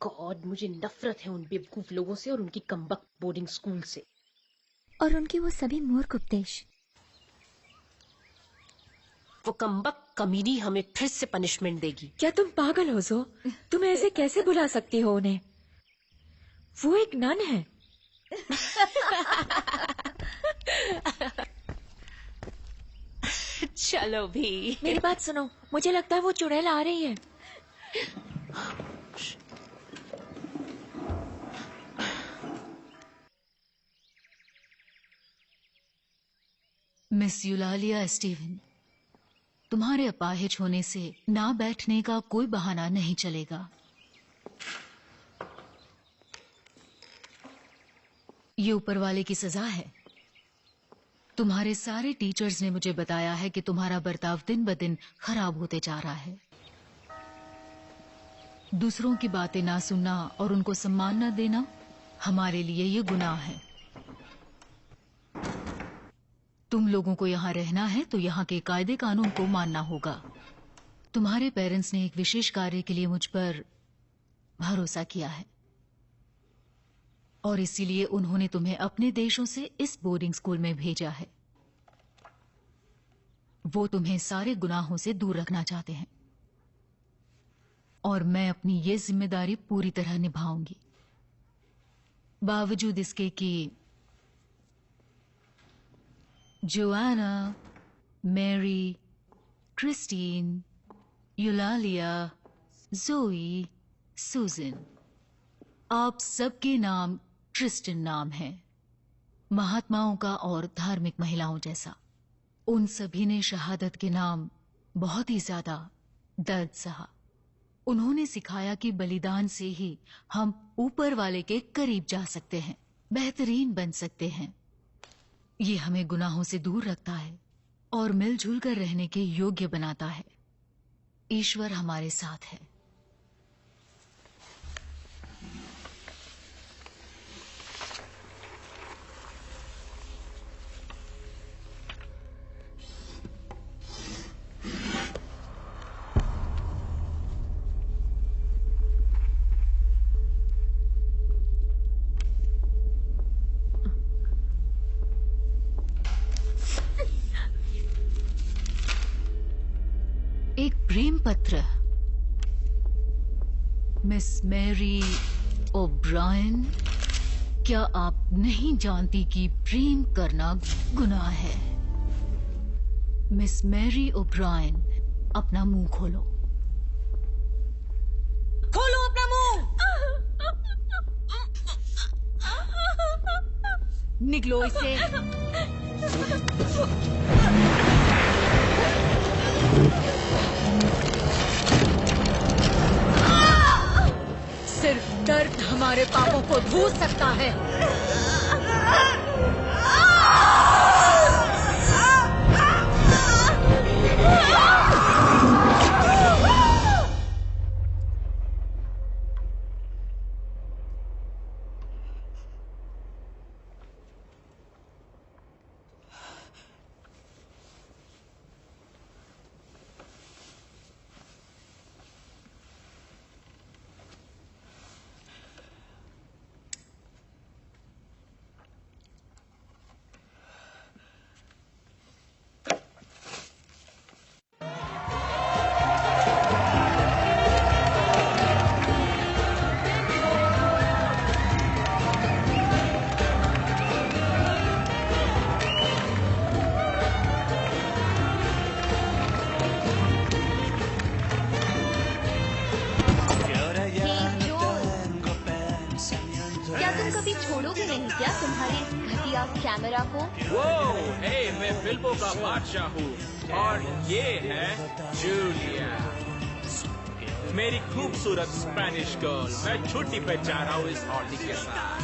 God, मुझे नफरत है उन बेवकूफ लोगों से और उनकी कमबख्त बोर्डिंग स्कूल से और उनके वो सभी मूर्ख उपदेश। वो कमबख्त कमीनी हमें फिर से पनिशमेंट देगी। क्या तुम पागल हो जो? तुम ऐसे कैसे बुला सकती हो उन्हें? वो एक नन है। चलो भी। मेरी बात सुनो, मुझे लगता है वो चुड़ैल आ रही है। मिस यूलालिया स्टीवन, तुम्हारे अपाहिज होने से ना बैठने का कोई बहाना नहीं चलेगा। ये ऊपर वाले की सजा है। तुम्हारे सारे टीचर्स ने मुझे बताया है कि तुम्हारा बर्ताव दिन ब दिन खराब होते जा रहा है। दूसरों की बातें ना सुनना और उनको सम्मान न देना हमारे लिए ये गुनाह है। तुम लोगों को यहाँ रहना है तो यहाँ के कायदे कानून को मानना होगा। तुम्हारे पेरेंट्स ने एक विशेष कार्य के लिए मुझ पर भरोसा किया है और इसीलिए उन्होंने तुम्हें अपने देशों से इस बोर्डिंग स्कूल में भेजा है। वो तुम्हें सारे गुनाहों से दूर रखना चाहते हैं और मैं अपनी ये जिम्मेदारी पूरी तरह निभाऊंगी, बावजूद इसके कि जोआना, मैरी, क्रिस्टीन, यूलालिया, जोई, सुजन, आप सबके नाम क्रिस्टियन नाम है, महात्माओं का और धार्मिक महिलाओं जैसा। उन सभी ने शहादत के नाम बहुत ही ज्यादा दर्द सहा। उन्होंने सिखाया कि बलिदान से ही हम ऊपर वाले के करीब जा सकते हैं, बेहतरीन बन सकते हैं। ये हमें गुनाहों से दूर रखता है और मिलजुल कर रहने के योग्य बनाता है। ईश्वर हमारे साथ है। एक प्रेम पत्र। मिस मैरी ओब्रायन, क्या आप नहीं जानती कि प्रेम करना गुनाह है? मिस मैरी ओब्रायन, अपना मुंह खोलो। खोलो अपना मुंह। निकलो इसे। सिर्फ दर्द हमारे पापों को धो सकता है। कैमरा को। वो, मैं फिल्मों का बादशाह हूँ और ये है जूलिया, मेरी खूबसूरत स्पेनिश गर्ल। मैं छुट्टी पे जा रहा हूँ इस हॉटी के साथ।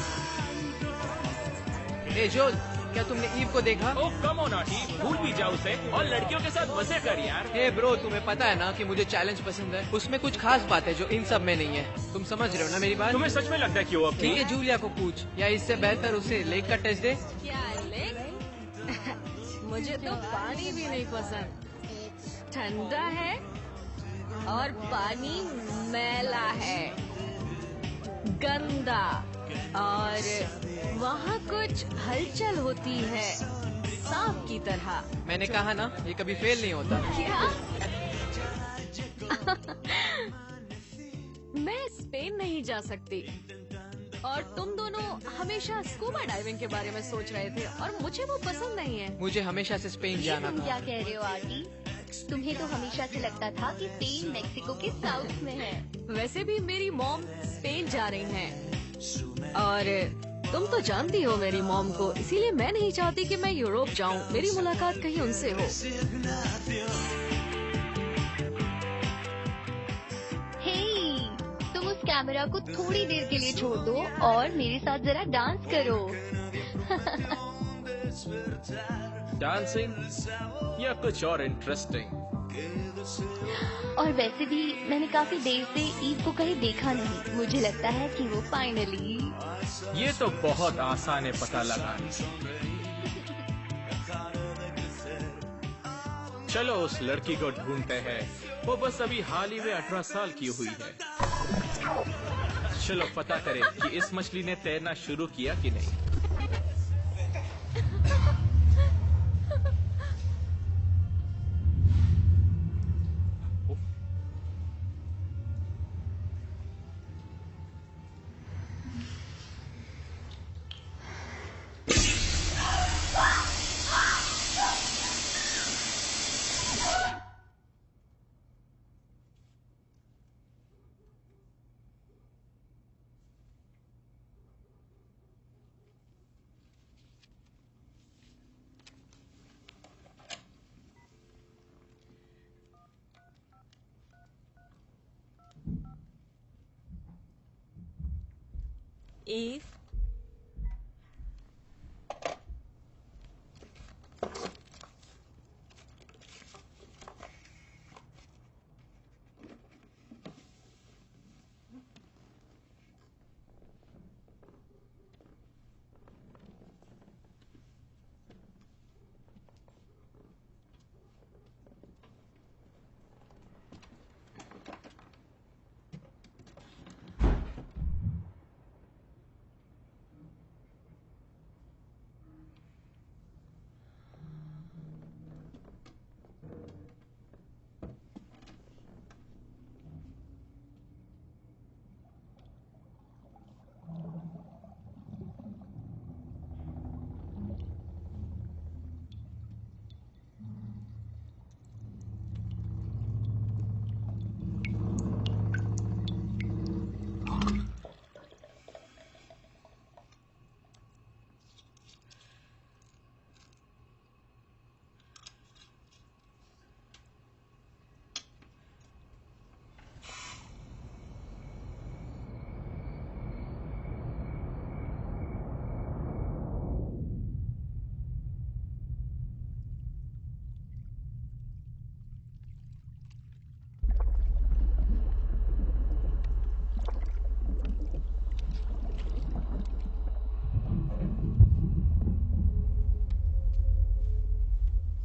जोल, क्या तुमने ईव को देखा? ओह कम ऑन आटी, भूल भी जाओ उसे और लड़कियों के साथ मजे कर यार। ब्रो, तुम्हें पता है ना कि मुझे चैलेंज पसंद है। उसमें कुछ खास बात है जो इन सब में नहीं है। तुम समझ रहे हो ना मेरी बात? तुम्हें सच में लगता है कि वो ठीक है, जूलिया को पूछ, या इससे बेहतर उसे लेक का टेस्ट दे। क्या लेक? मुझे तो पानी भी नहीं पसंद। ठंडा है और पानी मैला है। गंदा और वहाँ कुछ हलचल होती है सांप की तरह। मैंने कहा ना, ये कभी फेल नहीं होता। क्या? मैं स्पेन नहीं जा सकती और तुम दोनों हमेशा स्कूबा डाइविंग के बारे में सोच रहे थे और मुझे वो पसंद नहीं है। मुझे हमेशा से स्पेन ये जाना तुम था। क्या कह रहे हो आंटी? तुम्हें तो हमेशा से लगता था कि स्पेन मेक्सिको के साउथ में है। वैसे भी मेरी मॉम स्पेन जा रही हैं और तुम तो जानती हो मेरी मॉम को, इसीलिए मैं नहीं चाहती कि मैं यूरोप जाऊं। मेरी मुलाकात कहीं उनसे हो। हे, तुम उस कैमरा को थोड़ी देर के लिए छोड़ दो और मेरे साथ जरा डांस करो। डांसिंग या कुछ और इंटरेस्टिंग? और वैसे भी मैंने काफी देर से ईव को कहीं देखा नहीं। मुझे लगता है कि वो फाइनली। ये तो बहुत आसान है पता लगाना। चलो उस लड़की को ढूंढते हैं। वो बस अभी हाल ही में 18 साल की हुई है। चलो पता करें कि इस मछली ने तैरना शुरू किया कि नहीं।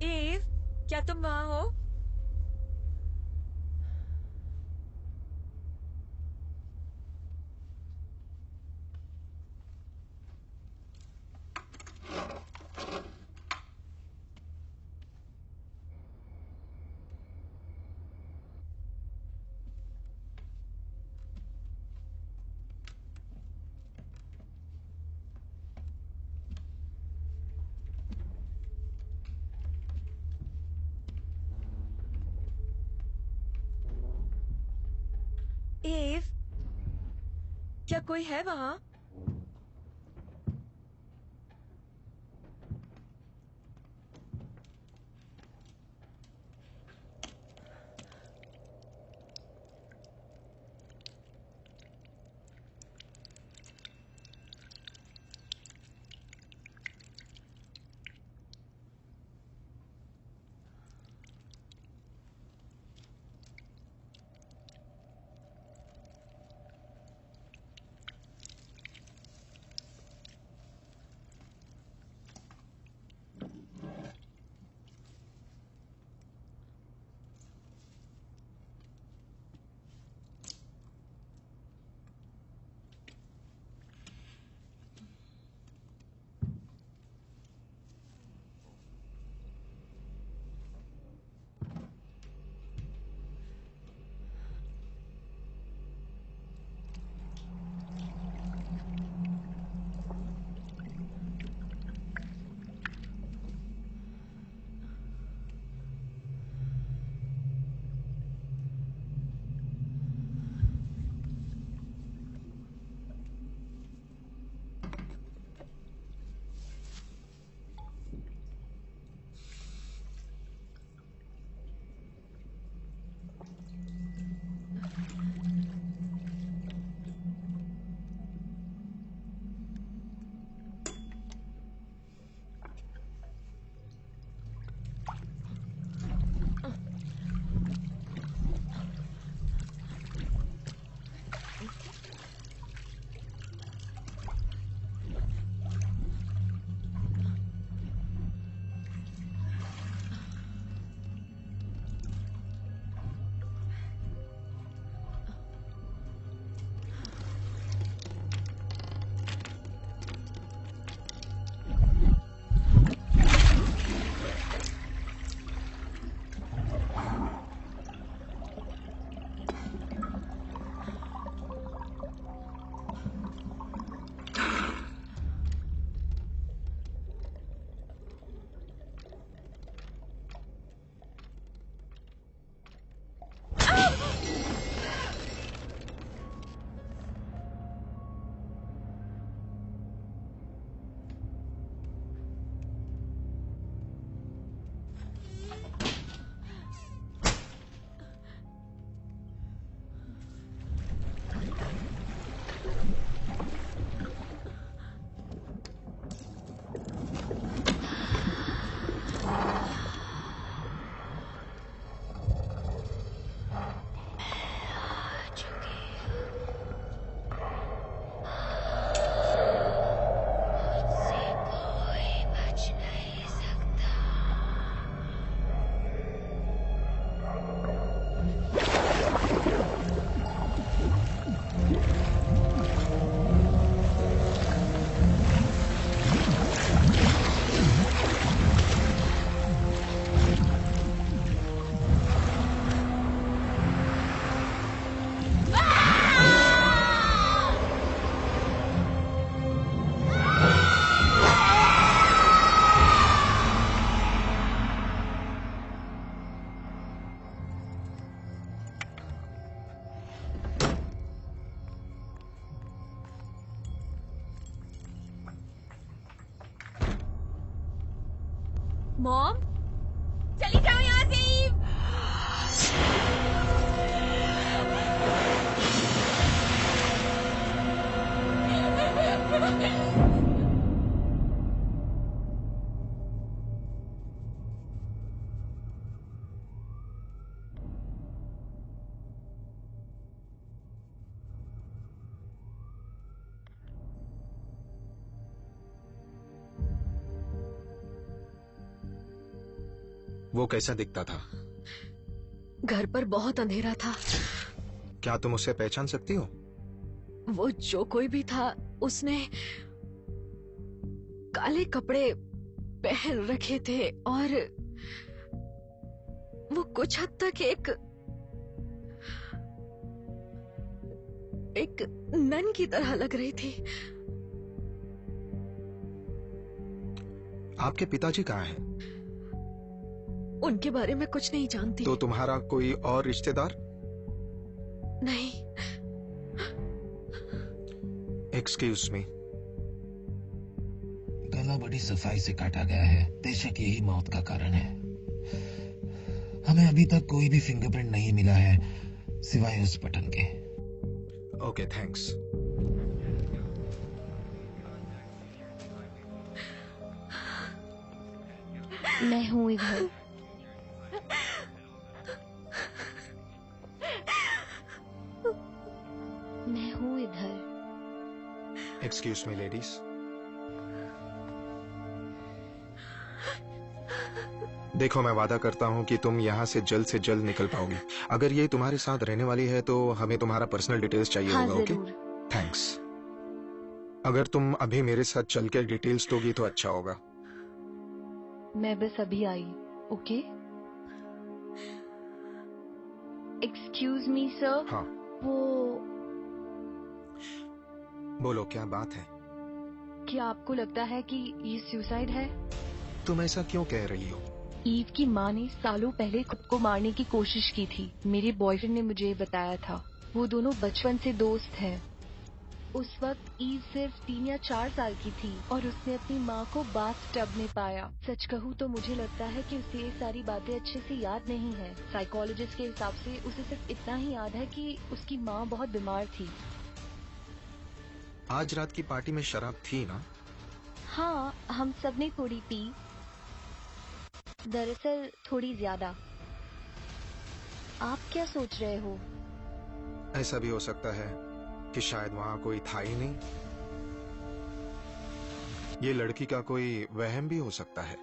ईव, क्या तुम वहाँ हो? एव, क्या कोई है वहाँ? मॉम, चली जाओ यहाँ से। वो कैसा दिखता था? घर पर बहुत अंधेरा था। क्या तुम उसे पहचान सकती हो? वो जो कोई भी था, उसने काले कपड़े पहन रखे थे और वो कुछ हद तक एक नन की तरह लग रही थी। आपके पिताजी कहाँ हैं? उनके बारे में कुछ नहीं जानती। तो तुम्हारा कोई और रिश्तेदार? नहीं। Excuse me. गला बड़ी सफाई से काटा गया है, बेशक यही मौत का कारण है। हमें अभी तक कोई भी फिंगरप्रिंट नहीं मिला है सिवाय उस बटन के। Okay, thanks. मैं हूँ इधर। मैं हूँ इधर। Excuse me ladies. देखो, मैं वादा करता हूँ कि तुम यहाँ से जल्द निकल पाओगी। अगर ये तुम्हारे साथ रहने वाली है तो हमें तुम्हारा पर्सनल डिटेल्स चाहिए हाँ, होगा। ओके, जरूर। थैंक्स। अगर तुम अभी मेरे साथ चल के डिटेल्स दोगी तो अच्छा होगा। मैं बस अभी आई। ओके। Excuse me sir. हाँ, वो बोलो, क्या बात है? क्या आपको लगता है कि ये सुसाइड है? तुम ऐसा क्यों कह रही हो? ईव की माँ ने सालों पहले खुद को मारने की कोशिश की थी। मेरे बॉयफ्रेंड ने मुझे बताया था। वो दोनों बचपन से दोस्त हैं। उस वक्त ईव सिर्फ 3 या 4 साल की थी और उसने अपनी माँ को बाथ टब में पाया। सच कहूँ तो मुझे लगता है कि उसे ये सारी बातें अच्छे से याद नहीं है। साइकोलॉजिस्ट के हिसाब से उसे सिर्फ इतना ही याद है कि उसकी माँ बहुत बीमार थी। आज रात की पार्टी में शराब थी ना? हाँ, हम सब ने थोड़ी पी। दरअसल थोड़ी ज्यादा। आप क्या सोच रहे हो? ऐसा भी हो सकता है कि शायद वहां कोई था ही नहीं। ये लड़की का कोई वहम भी हो सकता है।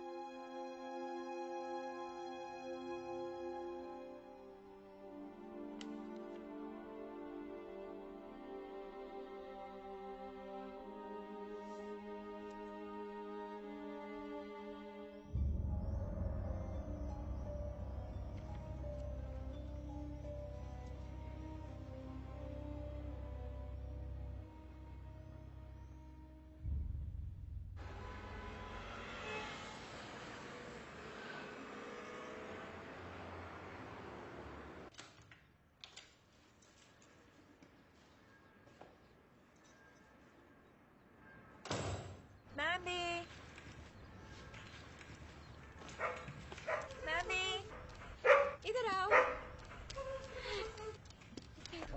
इधर आओ।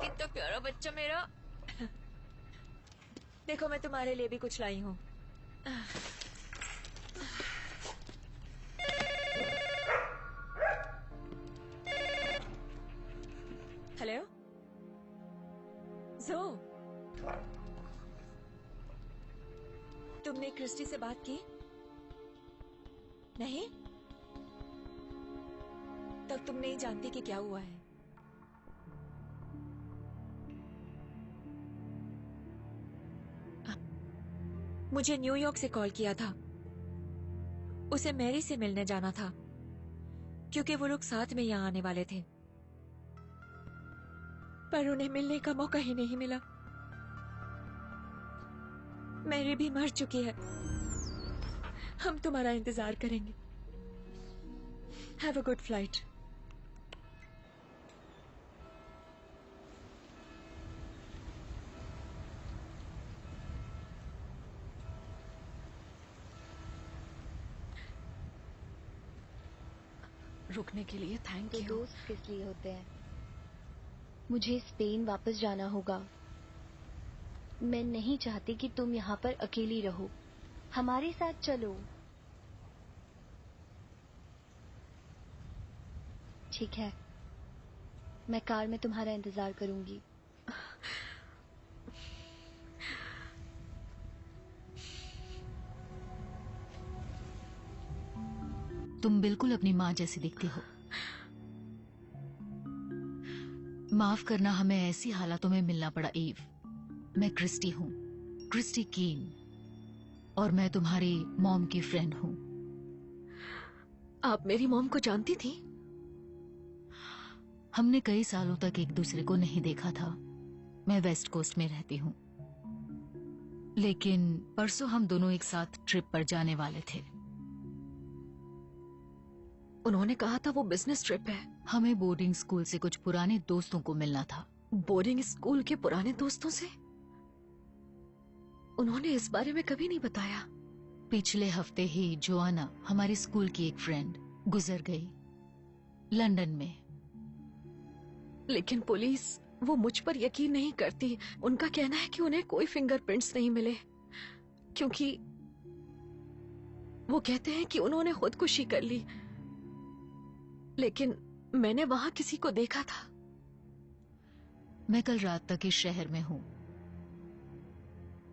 कितना प्यारा बच्चा मेरा। देखो, मैं तुम्हारे लिए भी कुछ लाई हूँ। हेलो जो, तुमने क्रिस्टी से बात की? नहीं? तब तुम नहीं जानती कि क्या हुआ है। मुझे न्यूयॉर्क से कॉल किया था। उसे मैरी से मिलने जाना था क्योंकि वो लोग साथ में यहाँ आने वाले थे, पर उन्हें मिलने का मौका ही नहीं मिला। मैरी भी मर चुकी है। हम तुम्हारा इंतजार करेंगे। Have a good flight. रुकने के लिए थैंक तो यू। दोस्त किस लिए होते हैं? मुझे स्पेन वापस जाना होगा। मैं नहीं चाहती कि तुम यहाँ पर अकेली रहो। हमारे साथ चलो। ठीक है, मैं कार में तुम्हारा इंतजार करूंगी। तुम बिल्कुल अपनी माँ जैसी दिखती हो। माफ करना, हमें ऐसी हालातों में मिलना पड़ा ईव। मैं क्रिस्टी हूँ, क्रिस्टी कीन, और मैं तुम्हारी मॉम की फ्रेंड हूँ। आप मेरी मॉम को जानती थी? हमने कई सालों तक एक दूसरे को नहीं देखा था। मैं वेस्ट कोस्ट में रहती हूँ, लेकिन परसों हम दोनों एक साथ ट्रिप पर जाने वाले थे। उन्होंने कहा था वो बिजनेस ट्रिप है। हमें बोर्डिंग स्कूल से कुछ पुराने दोस्तों को मिलना था। बोर्डिंग स्कूल के पुराने दोस्तों से? उन्होंने इस बारे में कभी नहीं बताया। पिछले हफ्ते ही जोआना, हमारी स्कूल की एक फ्रेंड, गुजर गई लंदन में। लेकिन पुलिस वो मुझ पर यकीन नहीं करती। उनका कहना है कि उन्हें कोई फिंगरप्रिंट्स नहीं मिले, क्योंकि वो कहते हैं कि उन्होंने खुदकुशी कर ली। लेकिन मैंने वहां किसी को देखा था। मैं कल रात तक इस शहर में हूँ।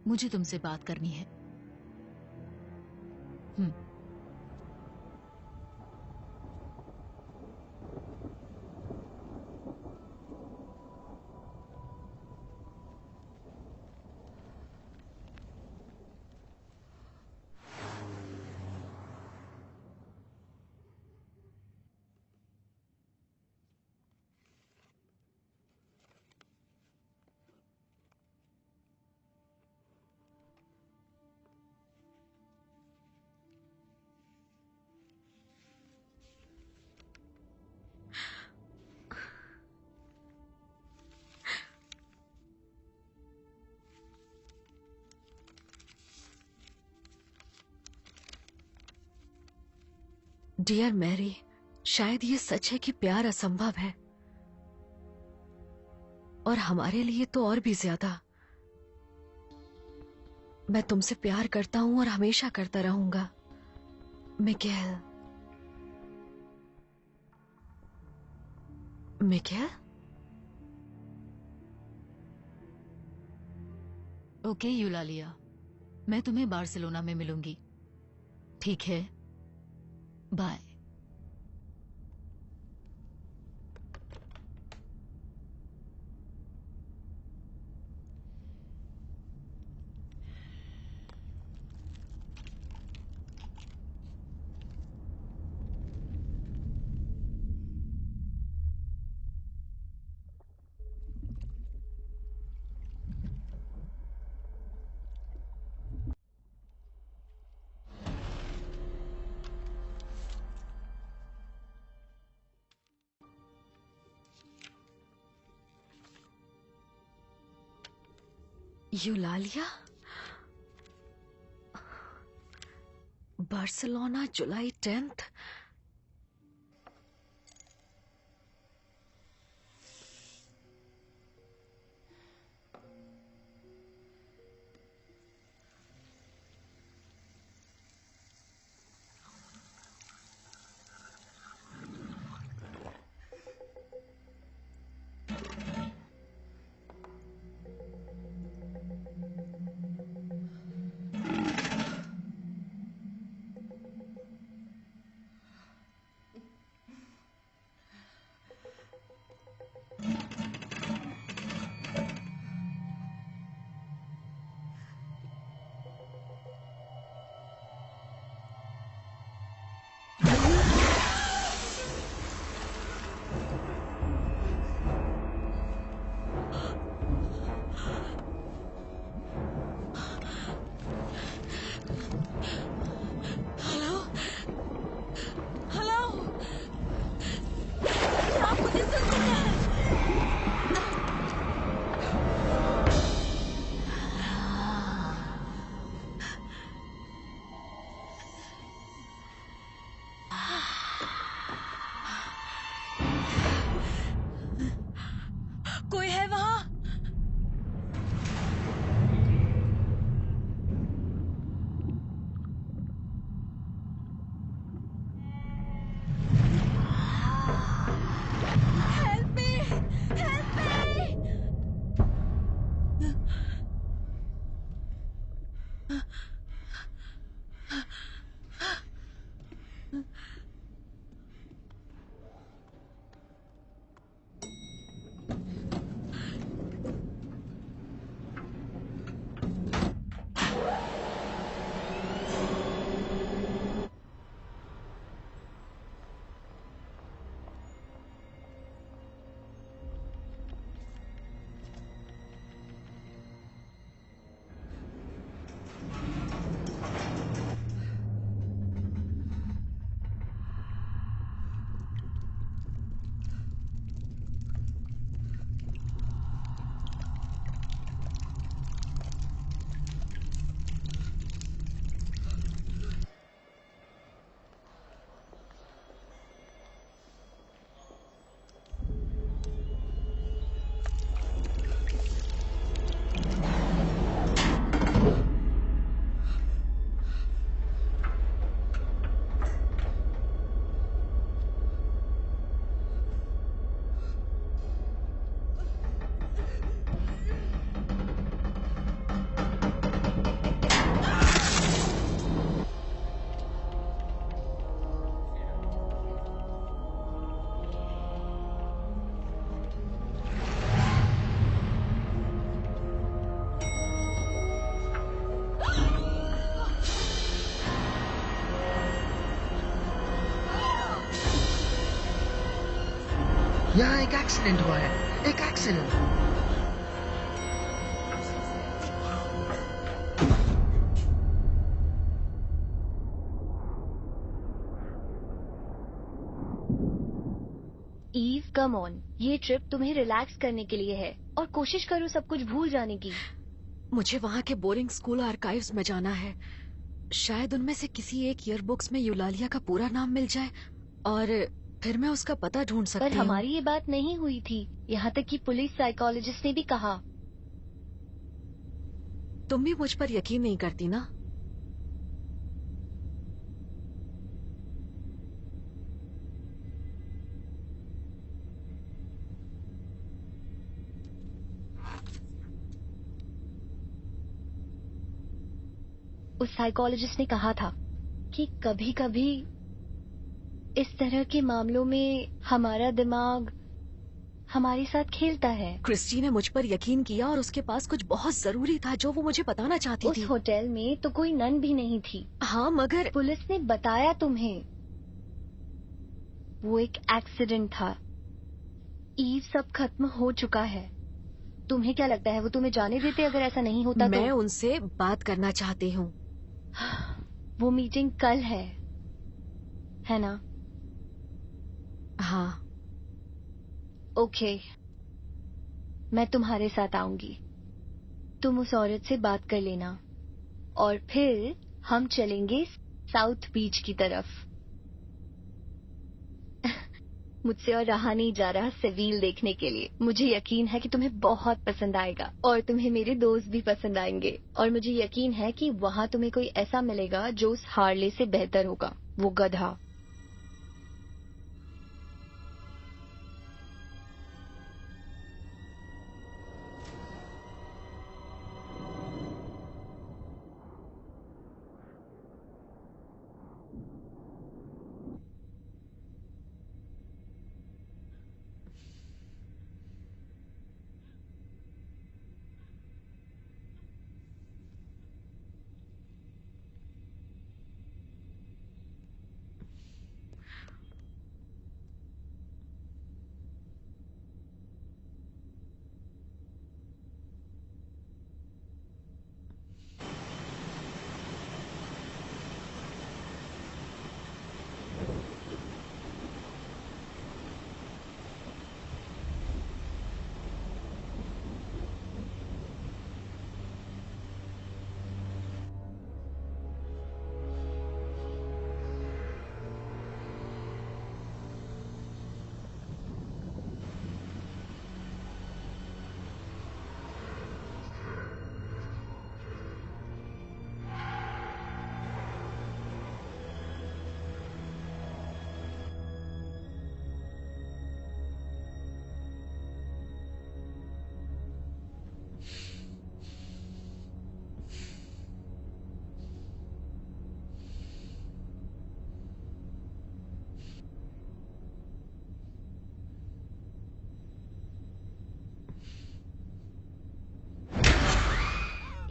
मुझे तुमसे बात करनी है। डियर मैरी, शायद ये सच है कि प्यार असंभव है, और हमारे लिए तो और भी ज्यादा। मैं तुमसे प्यार करता हूं और हमेशा करता रहूंगा, मिकेल। मिकेल? ओके यूलालिया, मैं तुम्हें बार्सिलोना में मिलूंगी, ठीक है? बाय। यूलालिया? बार्सिलोना, जुलाई 10th। यहाँ एक एक्सीडेंट हुआ है, एक एक्सीडेंट। ईव कम ऑन, ये ट्रिप तुम्हें रिलैक्स करने के लिए है और कोशिश करो सब कुछ भूल जाने की। मुझे वहाँ के बोरिंग स्कूल आर्काइव्स में जाना है। शायद उनमें से किसी एक ईयरबुक्स में यूलालिया का पूरा नाम मिल जाए और फिर मैं उसका पता ढूंढ सकती हूँ। पर हमारी ये बात नहीं हुई थी, यहाँ तक कि पुलिस साइकोलॉजिस्ट ने भी कहा। तुम भी मुझ पर यकीन नहीं करती ना? उस साइकोलॉजिस्ट ने कहा था कि कभी कभी इस तरह के मामलों में हमारा दिमाग हमारे साथ खेलता है। क्रिस्टी ने मुझ पर यकीन किया और उसके पास कुछ बहुत जरूरी था जो वो मुझे बताना चाहती थी। उस होटल में तो कोई नन भी नहीं थी। हाँ मगर पुलिस ने बताया तुम्हें, वो एक एक्सीडेंट था। ईव, सब खत्म हो चुका है। तुम्हें क्या लगता है वो तुम्हें जाने देते अगर ऐसा नहीं होता? मैं तो उनसे बात करना चाहती हूँ। वो मीटिंग कल है ना? हाँ। ओके, मैं तुम्हारे साथ आऊंगी। तुम उस औरत से बात कर लेना और फिर हम चलेंगे साउथ बीच की तरफ। मुझसे और रहा नहीं जा रहा सेविल देखने के लिए। मुझे यकीन है कि तुम्हें बहुत पसंद आएगा और तुम्हें मेरे दोस्त भी पसंद आएंगे। और मुझे यकीन है कि वहाँ तुम्हें कोई ऐसा मिलेगा जो उस हार्ले से बेहतर होगा, वो गधा।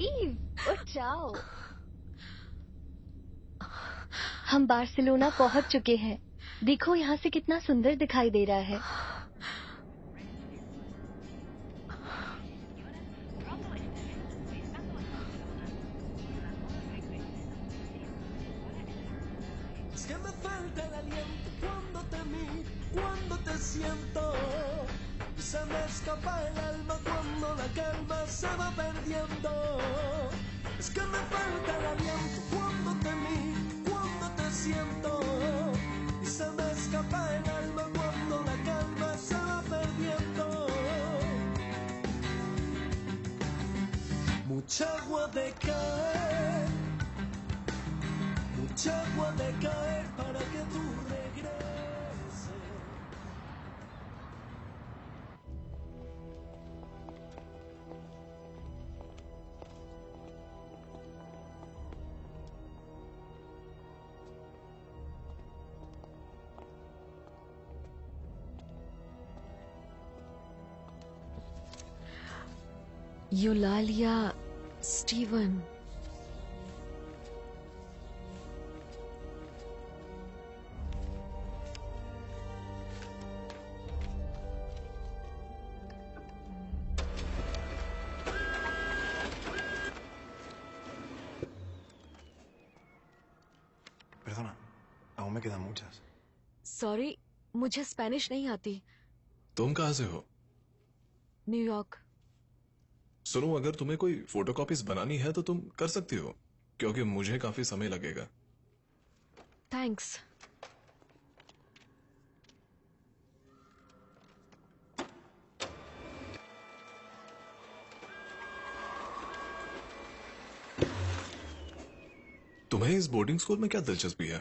ईव, उठ जाओ। हम बार्सिलोना पहुंच चुके हैं। देखो यहाँ से कितना सुंदर दिखाई दे रहा है। Se me escapa el alma cuando la calma se va perdiendo. Es que me falta el aliento cuando te siento. Y se me escapa el alma cuando la calma se va perdiendo. Mucha agua de caer, mucha agua de caer para que tú regreses. Eulalia Steven. me quedan muchas. Sorry, मुझे Spanish नहीं आती। तुम कहाँ से हो? New York. सुनो, अगर तुम्हें कोई फोटोकॉपीज बनानी है तो तुम कर सकती हो, क्योंकि मुझे काफी समय लगेगा। थैंक्स। तुम्हें इस बोर्डिंग स्कूल में क्या दिलचस्पी है?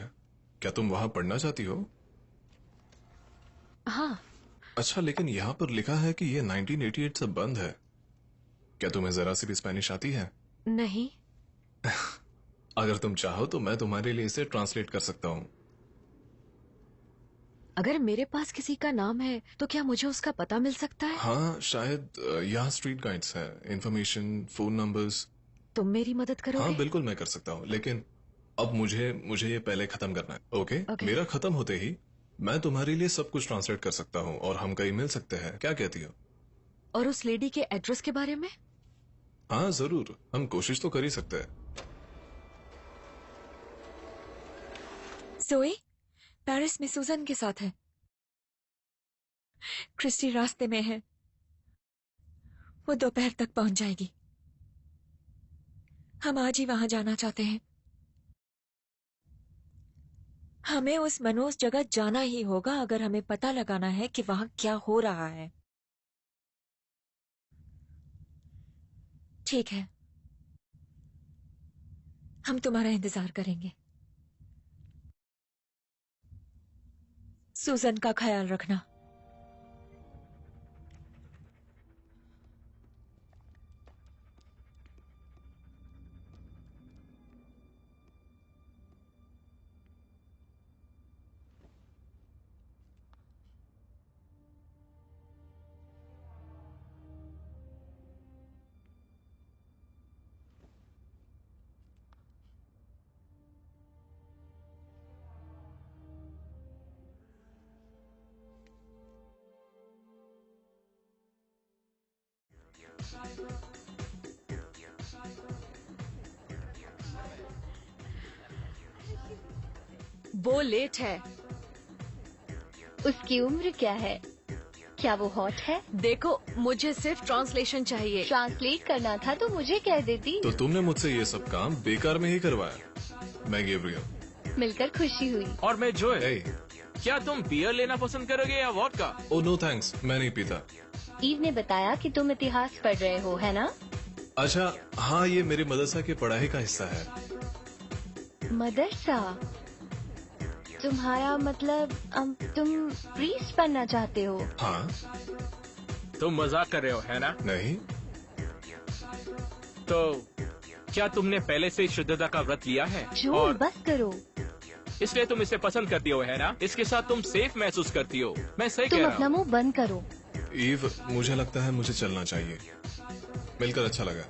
क्या तुम वहां पढ़ना चाहती हो? हाँ। अच्छा, लेकिन यहाँ पर लिखा है कि ये 1988 से बंद है। क्या तुम्हें जरा सी भी स्पेनिश आती है? नहीं। अगर तुम चाहो तो मैं तुम्हारे लिए इसे ट्रांसलेट कर सकता हूँ। अगर मेरे पास किसी का नाम है तो क्या मुझे उसका पता मिल सकता है? हाँ, शायद यहाँ स्ट्रीट गाइड्स हैं, इंफॉर्मेशन, फोन नंबर्स। तुम मेरी मदद करोगे? हाँ बिल्कुल, मैं कर सकता हूँ, लेकिन अब मुझे ये पहले खत्म करना है। ओके? मेरा खत्म होते ही मैं तुम्हारे लिए सब कुछ ट्रांसलेट कर सकता हूँ और हम कहीं मिल सकते हैं। क्या कहती हो? और उस लेडी के एड्रेस के बारे में? हाँ जरूर, हम कोशिश तो कर ही सकते हैं। जोए पेरिस में सुजन के साथ है। क्रिस्टी रास्ते में है। वो दोपहर तक पहुंच जाएगी। हम आज ही वहां जाना चाहते हैं। हमें उस मनोज जगह जाना ही होगा अगर हमें पता लगाना है कि वहां क्या हो रहा है। ठीक है, हम तुम्हारा इंतजार करेंगे। सुजन का ख्याल रखना। वो लेट है। उसकी उम्र क्या है? क्या वो हॉट है? देखो, मुझे सिर्फ ट्रांसलेशन चाहिए। ट्रांसलेट करना था तो मुझे कह देती। तो तुमने मुझसे ये सब काम बेकार में ही करवाया। मैं गैब्रियल। मिलकर खुशी हुई। और मैं जोए। क्या तुम बियर लेना पसंद करोगे या वोडका? ओह नो थैंक्स, मैं नहीं पीता। ईव ने बताया कि तुम इतिहास पढ़ रहे हो, है ना? अच्छा हाँ, ये मेरे मदरसा की पढ़ाई का हिस्सा है। मदरसा? तुम्हारा मतलब तुम प्रीस्ट बनना चाहते हो? हाँ। तुम मजाक कर रहे हो, है ना? नहीं। तो क्या तुमने पहले से शुद्धता का व्रत लिया है? और बस करो। इसलिए तुम इसे पसंद करती हो, है ना? इसके साथ तुम सेफ महसूस करती हो। मैं सही कह रहा हूँ। तुम अपना मुंह बंद करो। ईव, मुझे लगता है मुझे चलना चाहिए। मिलकर अच्छा लगा।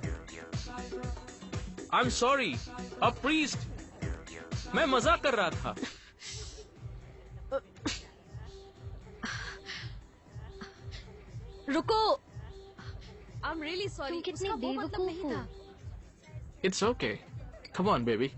आई एम सॉरी, अ प्रीस्ट। मैं मजाक कर रहा था। रुको। I am really sorry. तुम कितने बेवकूफ हो। It's okay, come on baby.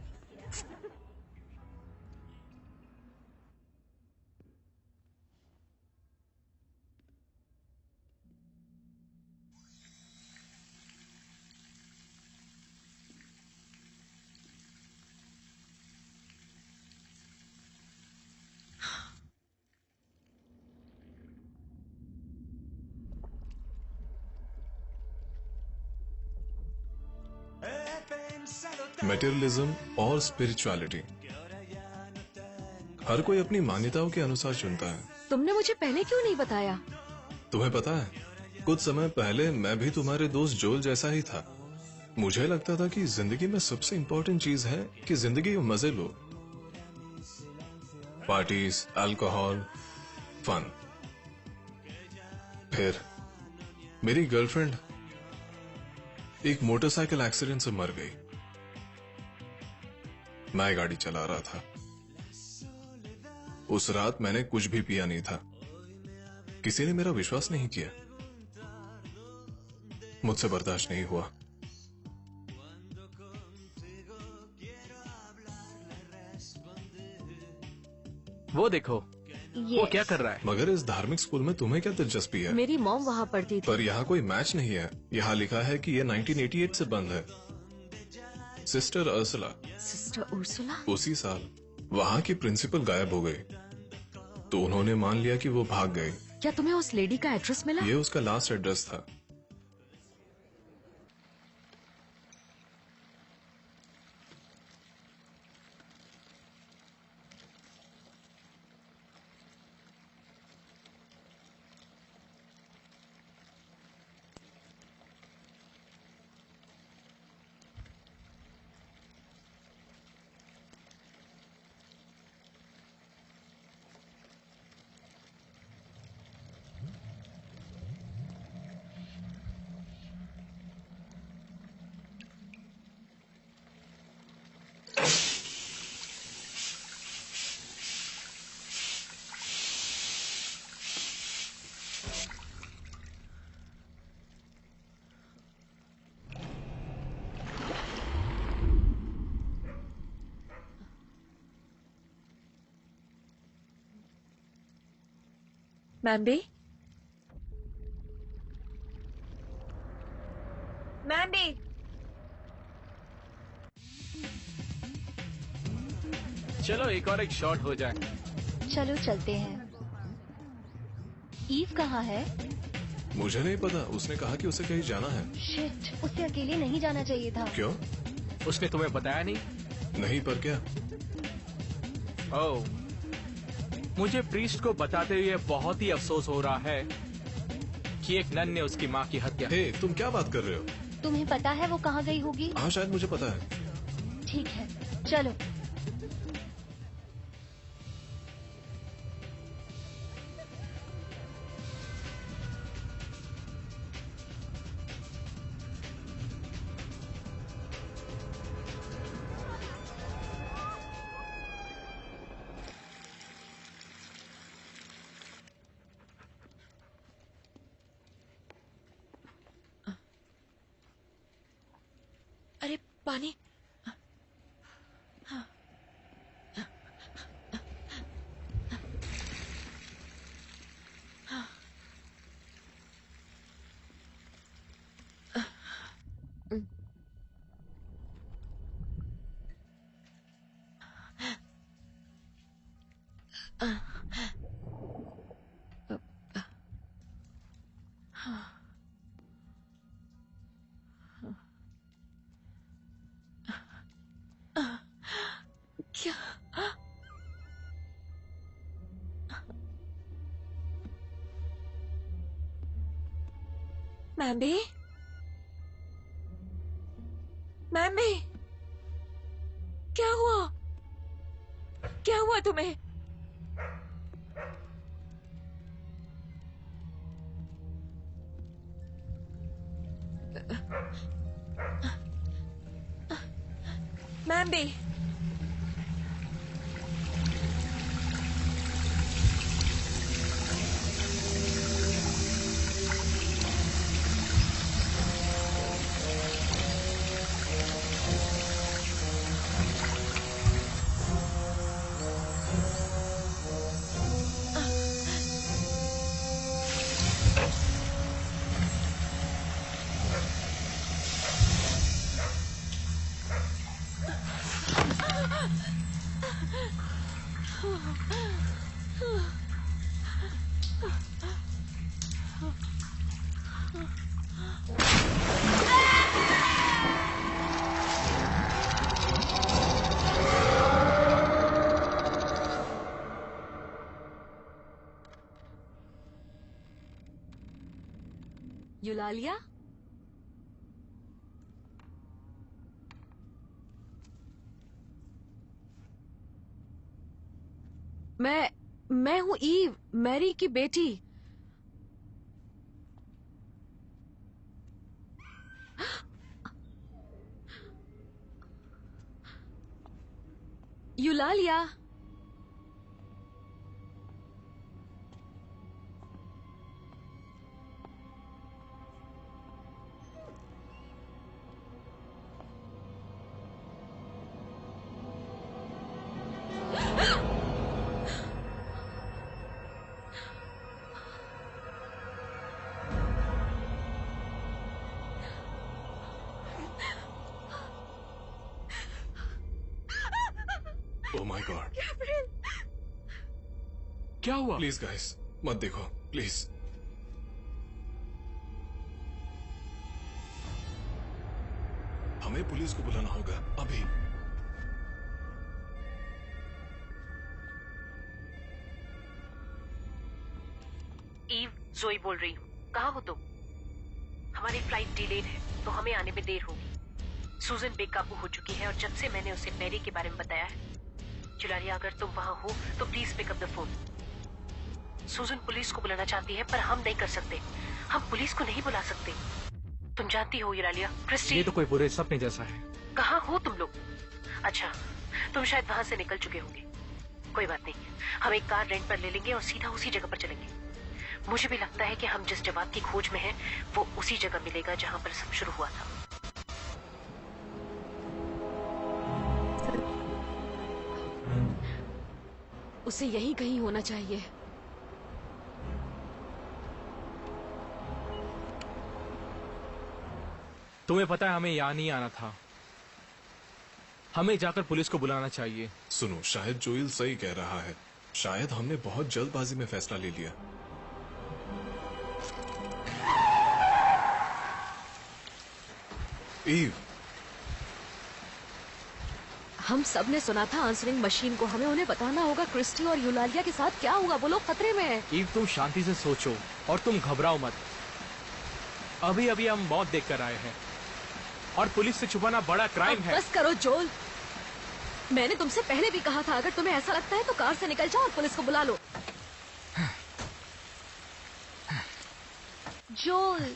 Materialism और स्पिरिचुअलिटी, हर कोई अपनी मान्यताओं के अनुसार चुनता है। तुमने मुझे पहले क्यों नहीं बताया? तुम्हें पता है, कुछ समय पहले मैं भी तुम्हारे दोस्त जोल जैसा ही था। मुझे लगता था कि जिंदगी में सबसे इम्पोर्टेंट चीज है कि जिंदगी में मजे लो। Parties, alcohol, fun. फिर मेरी गर्लफ्रेंड एक मोटरसाइकिल एक्सीडेंट से मर गई। मैं गाड़ी चला रहा था। उस रात मैंने कुछ भी पिया नहीं था। किसी ने मेरा विश्वास नहीं किया। मुझसे बर्दाश्त नहीं हुआ। वो देखो वो क्या कर रहा है। मगर इस धार्मिक स्कूल में तुम्हें क्या दिलचस्पी है? मेरी मॉम वहाँ पढ़ती थी। पर यहाँ कोई मैच नहीं है। यहाँ लिखा है कि ये 1988 से बंद है। Sister Ursula. Sister Ursula? उसी साल वहाँ की प्रिंसिपल गायब हो गई, तो उन्होंने मान लिया कि वो भाग गई। क्या तुम्हें उस लेडी का एड्रेस मिला? ये उसका लास्ट एड्रेस था। मैम्बी, मैम्बी, चलो एक और एक शॉट हो जाए। चलो चलते हैं। ईव कहाँ है? मुझे नहीं पता, उसने कहा कि उसे कहीं जाना है। शिट, उसे अकेले नहीं जाना चाहिए था। क्यों? उसने तुम्हें बताया नहीं? नहीं, पर क्या? ओह, मुझे प्रीस्ट को बताते हुए बहुत ही अफसोस हो रहा है कि एक नन ने उसकी माँ की हत्या। हे, तुम क्या बात कर रहे हो? तुम्हें पता है वो कहाँ गई होगी? हाँ, शायद मुझे पता है। ठीक है, चलो। अरे पानी। क्या? मैम्बी, मैम्बी, क्या हुआ? क्या हुआ तुम्हें? मैम्बी, यूलालिया? मैं हूँ ईव, मैरी की बेटी। यूलालिया? ओह माय गॉड, क्या हुआ? प्लीज गाइस मत देखो प्लीज। हमें पुलिस को बुलाना होगा अभी। ईव, जोई बोल रही हूँ। कहाँ हो तुम? हमारी फ्लाइट डिलेड है तो हमें आने में देर होगी। सूजन बेकाबू हो चुकी है और जब से मैंने उसे मैरी के बारे में बताया है। जुलालिया, अगर तुम वहाँ हो तो please pick up the phone. Susan police को बुलाना चाहती है पर हम नहीं कर सकते। हम पुलिस को नहीं बुला सकते। तुम जानती हो युलालिया, क्रिस्टी। ये तो कोई बुरे सपने जैसा है। कहाँ हो तुम लोग? अच्छा, तुम शायद वहाँ से निकल चुके होंगे। कोई बात नहीं, हम एक कार रेंट पर ले लेंगे और सीधा उसी जगह पर चलेंगे। मुझे भी लगता है कि हम जिस जवाब की खोज में हैं, वो उसी जगह मिलेगा जहाँ पर सब शुरू हुआ था। उसे यहीं कहीं होना चाहिए। तुम्हें पता है हमें यहाँ नहीं आना था। हमें जाकर पुलिस को बुलाना चाहिए। सुनो, शायद जोइल सही कह रहा है। शायद हमने बहुत जल्दबाजी में फैसला ले लिया। ईव, हम सब ने सुना था आंसरिंग मशीन को। हमें उन्हें बताना होगा क्रिस्टी और यूलालिया के साथ क्या हुआ। वो लोग खतरे में हैं। ईव, तुम शांति से सोचो और तुम घबराओ मत। अभी अभी हम मौत देखकर आए हैं और पुलिस से छुपाना बड़ा क्राइम है। बस करो जोल, मैंने तुमसे पहले भी कहा था अगर तुम्हें ऐसा लगता है तो कार से निकल जाओ और पुलिस को बुला लो। जोल,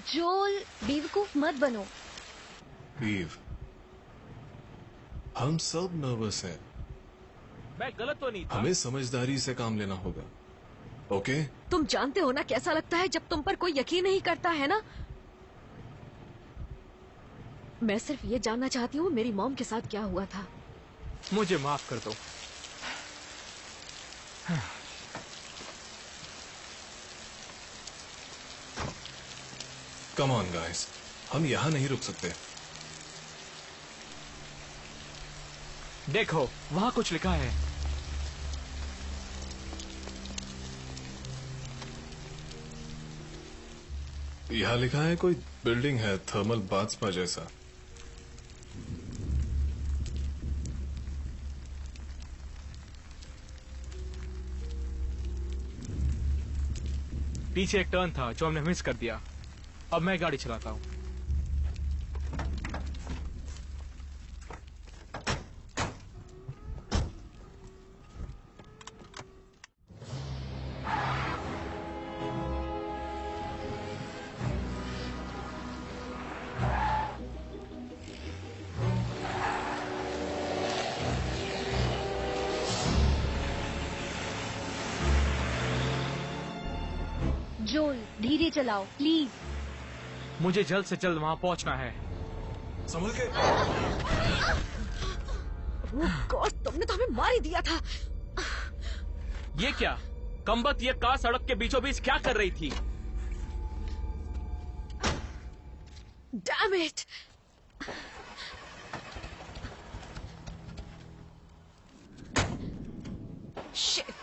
जोल, बेवकूफ मत बनो। ईव, हम सब नर्वस हैं। मैं गलत तो नहीं था। हमें समझदारी से काम लेना होगा, ओके? तुम जानते हो ना कैसा लगता है जब तुम पर कोई यकीन नहीं करता है ना। मैं सिर्फ ये जानना चाहती हूँ मेरी मॉम के साथ क्या हुआ था। मुझे माफ कर दो। कम ऑन गाइस, हम यहाँ नहीं रुक सकते। देखो, वहाँ कुछ लिखा है। यहाँ लिखा है कोई बिल्डिंग है, थर्मल बाथ स्पा जैसा। पीछे एक टर्न था जो हमने मिस कर दिया। अब मैं गाड़ी चलाता हूँ। जोल, धीरे चलाओ प्लीज। मुझे जल्द से जल्द वहाँ पहुँचना है। संभल के। ओह गॉड, तुमने तो हमें मार ही दिया था। ये क्या कमबख्त, ये कार सड़क के बीचों बीच क्या कर रही थी? Damn it. शिट।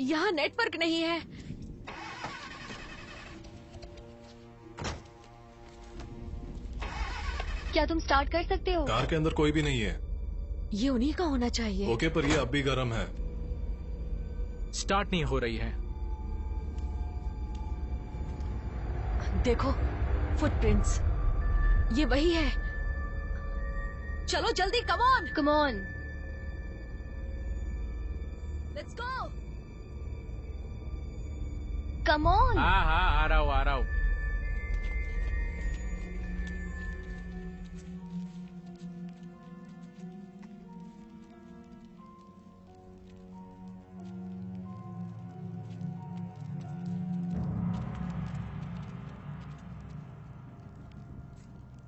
यहाँ नेटवर्क नहीं है। क्या तुम स्टार्ट कर सकते हो? कार के अंदर कोई भी नहीं है। ये उन्हीं का होना चाहिए। ओके, पर ये अब भी गर्म है। स्टार्ट नहीं हो रही है। देखो, फुटप्रिंट्स। ये वही है। चलो जल्दी, come on. Come on. Let's go. Come on. हाँ हाँ, आ रहा हूँ आ रहा हूँ।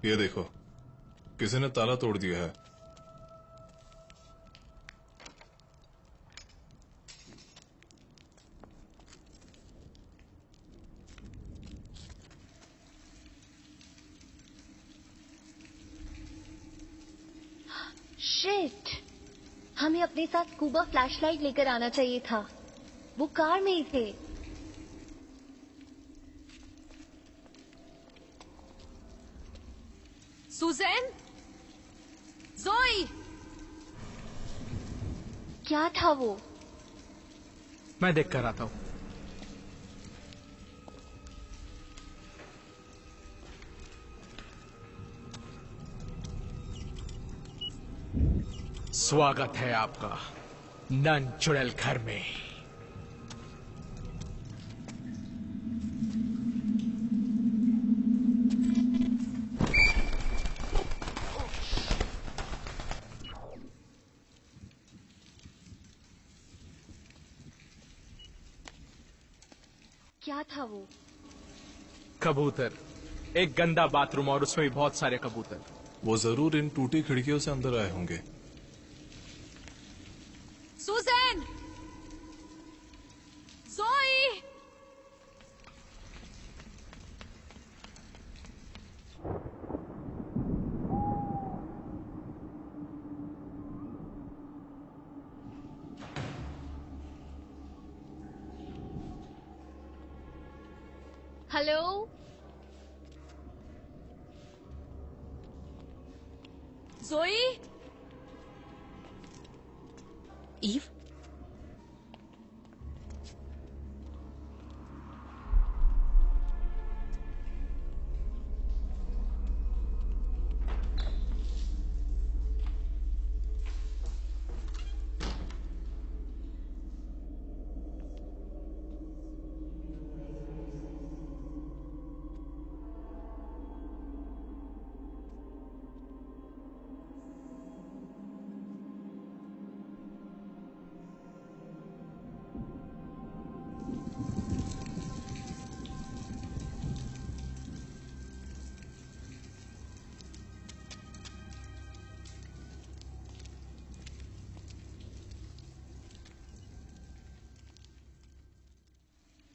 ये देखो, किसी ने ताला तोड़ दिया है। शिट, हमें अपने साथ स्कूबा फ्लैशलाइट लेकर आना चाहिए था। वो कार में ही थे। सुजैन, ज़ोई, क्या था वो? मैं देख कर आता हूँ। स्वागत है आपका नन चुड़ैल घर में। क्या था वो? कबूतर। एक गंदा बाथरूम और उसमें भी बहुत सारे कबूतर। वो जरूर इन टूटी खिड़कियों से अंदर आए होंगे। सुजैन, ज़ोई, हेलो? ज़ोई, ईव,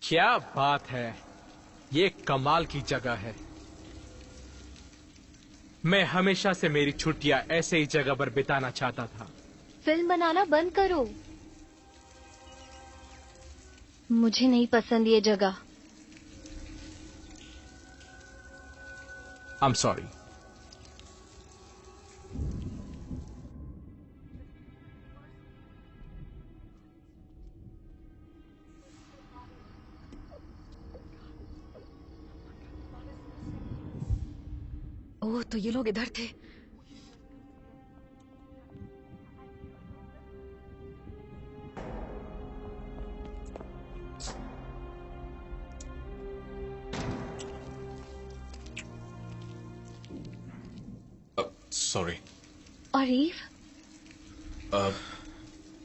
क्या बात है, ये कमाल की जगह है। मैं हमेशा से मेरी छुट्टियां ऐसे ही जगह पर बिताना चाहता था। फिल्म बनाना बंद करो। मुझे नहीं पसंद ये जगह। आई एम सॉरी। ओह, तो ये लोग इधर थे। सॉरी। और ईव?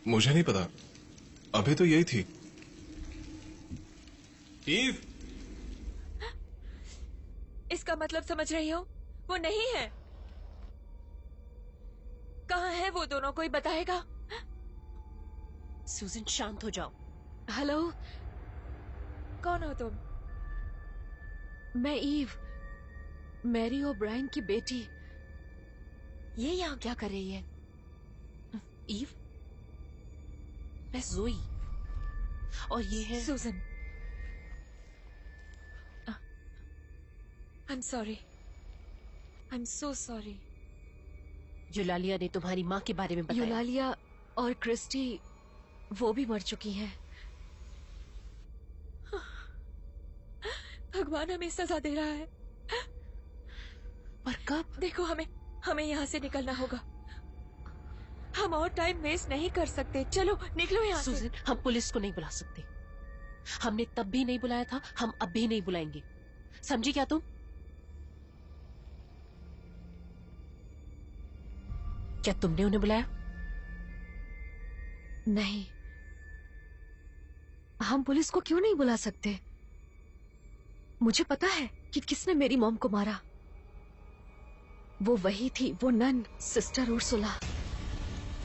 मुझे नहीं पता, अभी तो यही थी। ईव, इसका मतलब समझ रही हो? वो नहीं है। कहाँ है वो दोनों, कोई बताएगा? सूजन शांत हो जाओ। हेलो, कौन हो तुम? मैं ईव, मैरी ओब्रायन की बेटी। ये यहाँ क्या कर रही है? ईव, मैं ज़ोई और ये है सूजन। I am sorry, I am so sorry. Eulalia ने तुम्हारी माँ के बारे में बताया। यूलालिया और क्रिस्टी वो भी मर चुकी हैं। भगवान हमें सजा दे रहा है। पर कब? देखो, हमें यहाँ से निकलना होगा। हम और टाइम वेस्ट नहीं कर सकते। चलो निकलो यहाँ से। सूजन, हम पुलिस को नहीं बुला सकते। हमने तब भी नहीं बुलाया था, हम अब भी नहीं बुलाएंगे। समझी क्या तुम? क्या तुमने उन्हें बुलाया? नहीं, हम पुलिस को क्यों नहीं बुला सकते? मुझे पता है कि किसने मेरी मॉम को मारा। वो वही थी, वो नन, सिस्टर उर्सुला।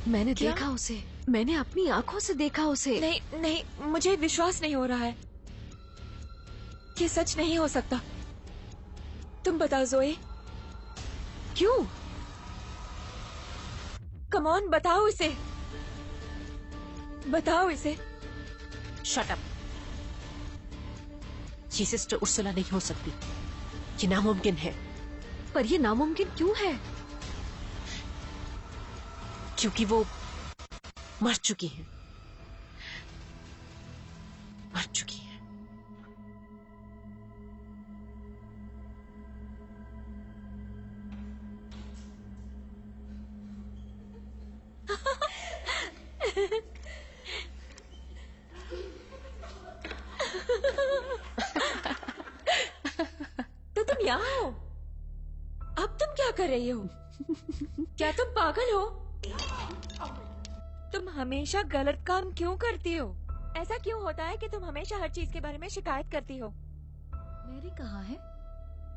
मैंने देखा उसे, मैंने अपनी आंखों से देखा उसे। नहीं नहीं, मुझे विश्वास नहीं हो रहा है। ये सच नहीं हो सकता। तुम बताओ ज़ोई। क्यों? कम ऑन, बताओ इसे, बताओ इसे। Shut up. ये सिस्टर उर्सुला नहीं हो सकती, ये नामुमकिन है। पर ये नामुमकिन क्यों है? क्योंकि वो मर चुकी है, मर चुकी है। तो तुम यहाँ हो, अब तुम क्या कर रही हो? क्या तुम पागल हो? तुम हमेशा गलत काम क्यों करती हो? ऐसा क्यों होता है कि तुम हमेशा हर चीज के बारे में शिकायत करती हो? मेरी कहाँ है?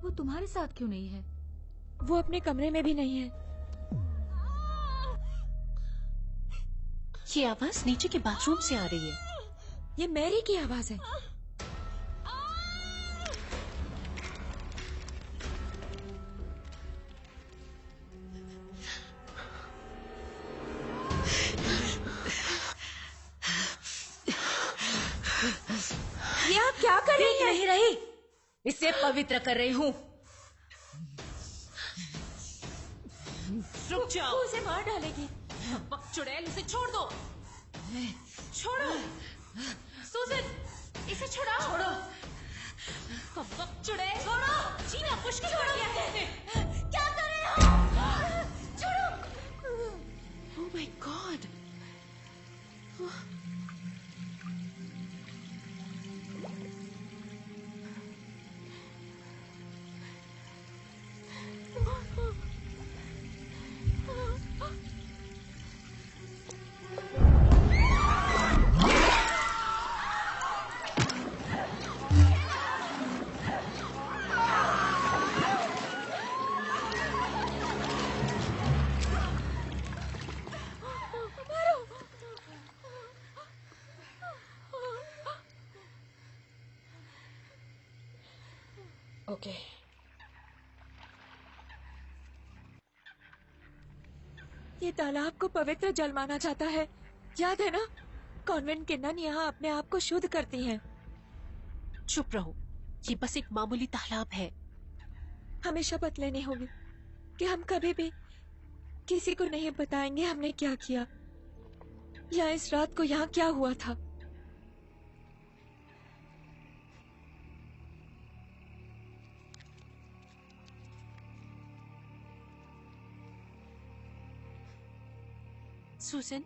वो तुम्हारे साथ क्यों नहीं है? वो अपने कमरे में भी नहीं है। ये आवाज नीचे के बाथरूम से आ रही है। ये मैरी की आवाज है। ये आप क्या कर रही हैं? नहीं रही, इसे पवित्र कर रही हूँ। रुक जाओ। वो उसे मार डालेगी। चुड़ैल, इसे छोड़ दो। छोड़ो सूजन, इसे छुड़ाओ। छोड़ो चुड़ैल, छोड़ो। जीना मुश्किल हो गया है। क्या कर रहे हो? छोड़ो। Oh my God. ओके। ये तालाब को पवित्र जल माना जाता है, याद है ना? कॉन्वेंट के नन यहाँ अपने आप को शुद्ध करती हैं। चुप रहो, ये बस एक मामूली तालाब है। हमें शपथ लेनी होगी कि हम कभी भी किसी को नहीं बताएंगे हमने क्या किया या इस रात को यहाँ क्या हुआ था। सूजन,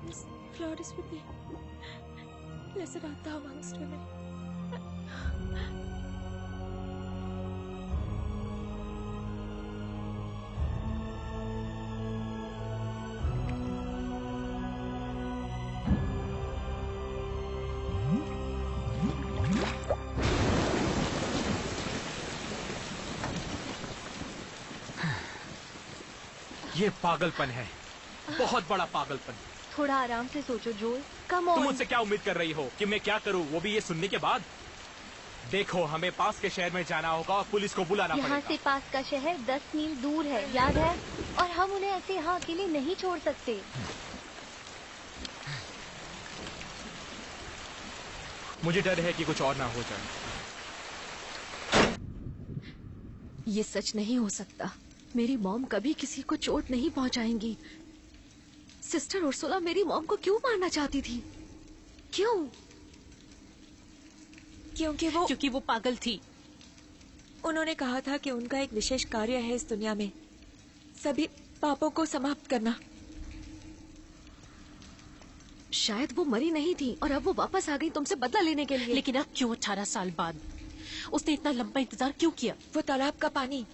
This Lord is with thee. Blessed art thou amongst women. ये पागलपन है, बहुत बड़ा पागलपन। थोड़ा आराम से सोचो जोल, कम तुम ऑन। मुझसे क्या उम्मीद कर रही हो कि मैं क्या करूं, वो भी ये सुनने के बाद? देखो, हमें पास के शहर में जाना होगा और पुलिस को बुलाना यहाँ पड़ेगा। से पास का शहर 10 मील दूर है, याद है? और हम उन्हें ऐसे यहाँ अकेले नहीं छोड़ सकते। मुझे डर है कि कुछ और ना हो जाए। ये सच नहीं हो सकता। मेरी मॉम कभी किसी को चोट नहीं पहुंचाएंगी। सिस्टर उर्सुला मेरी मॉम को क्यों मारना चाहती थी? क्यों? क्योंकि वो पागल थी। उन्होंने कहा था कि उनका एक विशेष कार्य है इस दुनिया में, सभी पापों को समाप्त करना। शायद वो मरी नहीं थी और अब वो वापस आ गई तुमसे बदला लेने के लिए। लेकिन अब क्यों 18 साल बाद? उसने इतना लंबा इंतजार क्यों किया? वो तालाब का पानी,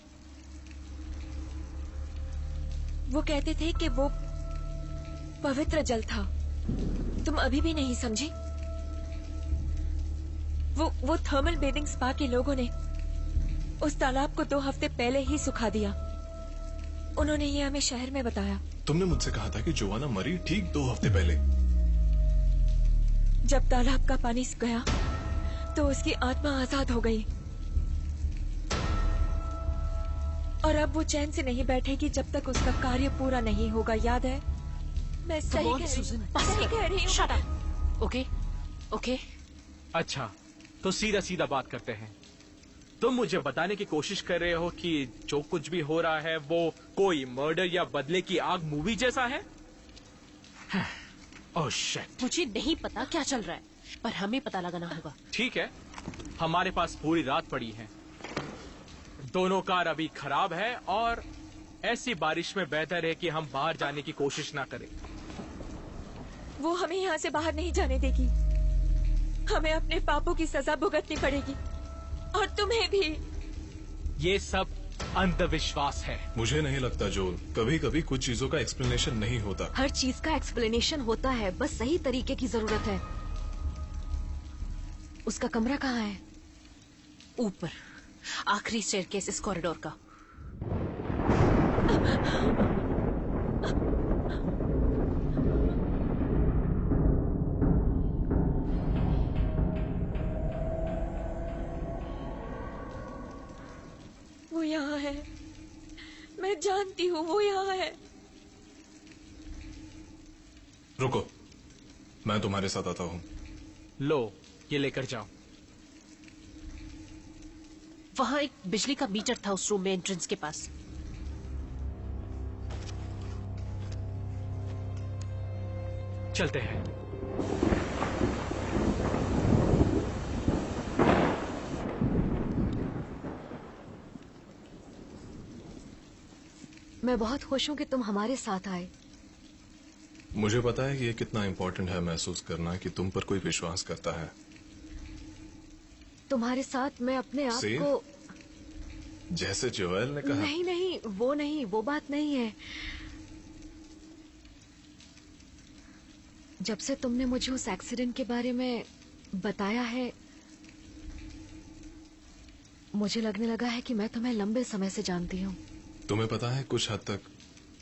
वो कहते थे कि वो पवित्र जल था। तुम अभी भी नहीं समझी? वो थर्मल बेदिंग स्पा के लोगों ने उस तालाब को 2 हफ्ते पहले ही सुखा दिया। उन्होंने ये हमें शहर में बताया। तुमने मुझसे कहा था कि जोआना मरी ठीक 2 हफ्ते पहले। जब तालाब का पानी सूख गया तो उसकी आत्मा आजाद हो गई और अब वो चैन से नहीं बैठेगी जब तक उसका कार्य पूरा नहीं होगा। याद है? मैं सही कह रही हूँ। Shut up. Okay okay. अच्छा, तो सीधा सीधा बात करते हैं। तुम मुझे बताने की कोशिश कर रहे हो कि जो कुछ भी हो रहा है वो कोई मर्डर या बदले की आग मूवी जैसा है? Oh shit. मुझे नहीं पता क्या चल रहा है, पर हमें पता लगाना होगा। ठीक है, हमारे पास पूरी रात पड़ी है। दोनों कार अभी खराब है और ऐसी बारिश में बेहतर है कि हम बाहर जाने की कोशिश ना करें। वो हमें यहाँ से बाहर नहीं जाने देगी। हमें अपने पापों की सजा भुगतनी पड़ेगी और तुम्हें भी। ये सब अंधविश्वास है। मुझे नहीं लगता जोल, कभी कभी कुछ चीजों का एक्सप्लेनेशन नहीं होता। हर चीज का एक्सप्लेनेशन होता है, बस सही तरीके की जरूरत है। उसका कमरा कहाँ है? ऊपर, आखिरी स्टेयरकेस इस कॉरिडोर का। वो यहाँ है, मैं जानती हूँ वो यहाँ है। रुको, मैं तुम्हारे साथ आता हूँ। लो, ये लेकर जाओ। वहाँ एक बिजली का मीटर था उस रूम में एंट्रेंस के पास। चलते हैं। मैं बहुत खुश हूँ कि तुम हमारे साथ आए। मुझे पता है कि ये कितना इम्पोर्टेंट है महसूस करना कि तुम पर कोई विश्वास करता है। तुम्हारे साथ मैं अपने आप See? को जैसे जोएल ने कहा। नहीं, वो बात नहीं है। जब से तुमने मुझे उस एक्सीडेंट के बारे में बताया है, मुझे लगने लगा है कि मैं तुम्हें लंबे समय से जानती हूँ। तुम्हें पता है, कुछ हद तक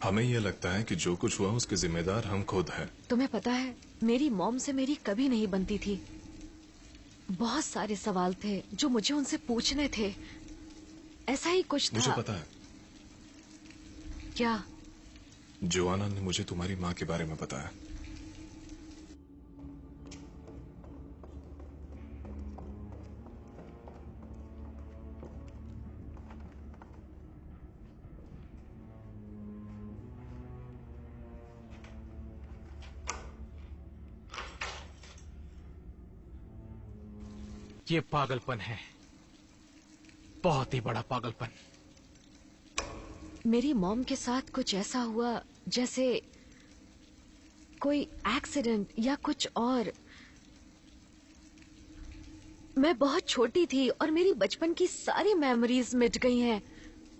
हमें यह लगता है कि जो कुछ हुआ उसके जिम्मेदार हम खुद हैं। तुम्हें पता है, मेरी मॉम से मेरी कभी नहीं बनती थी। बहुत सारे सवाल थे जो मुझे उनसे पूछने थे। ऐसा ही कुछ था। मुझे पता है। क्या? जोआना ने मुझे तुम्हारी माँ के बारे में बताया। ये पागलपन है, बहुत ही बड़ा पागलपन। मेरी मॉम के साथ कुछ ऐसा हुआ जैसे कोई एक्सीडेंट या कुछ और। मैं बहुत छोटी थी और मेरी बचपन की सारी मेमोरीज मिट गई हैं।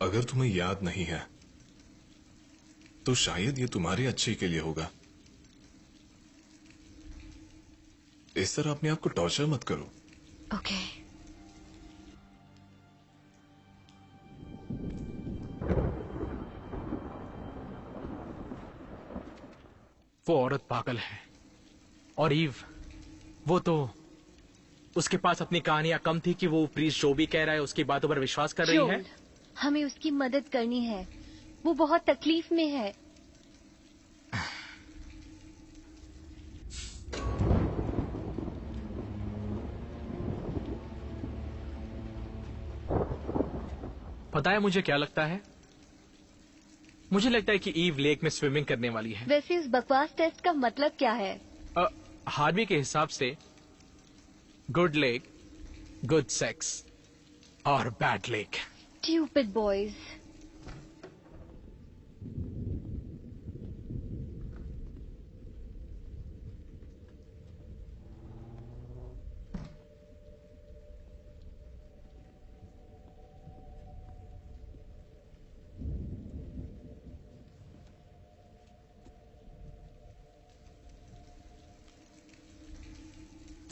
अगर तुम्हें याद नहीं है तो शायद ये तुम्हारे अच्छे के लिए होगा। इस तरह अपने आप को टॉर्चर मत करो। ओके। वो औरत पागल है और ईव, वो तो उसके पास अपनी कहानियां कम थी कि वो प्रीस्ट जो भी कह रहा है उसकी बातों पर विश्वास कर रही है। हमें उसकी मदद करनी है, वो बहुत तकलीफ में है। पता है मुझे क्या लगता है? मुझे लगता है कि ईव लेक में स्विमिंग करने वाली है। वैसे इस बकवास टेस्ट का मतलब क्या है? हार्वी के हिसाब से गुड लेक, गुड सेक्स और bad lake. Stupid boys.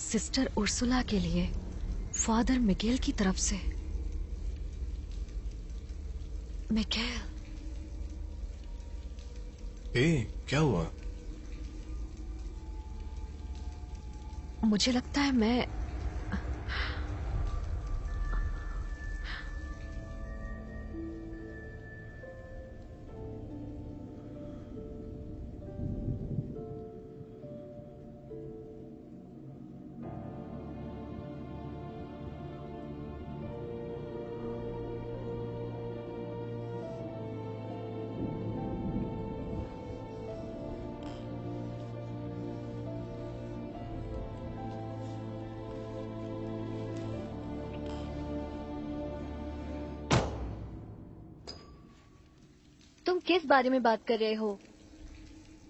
Sister Ursula के लिए फादर मिगेल की तरफ से। मिगेल, क्या हुआ? मुझे लगता है मैं तुम किस बारे में बात कर रहे हो?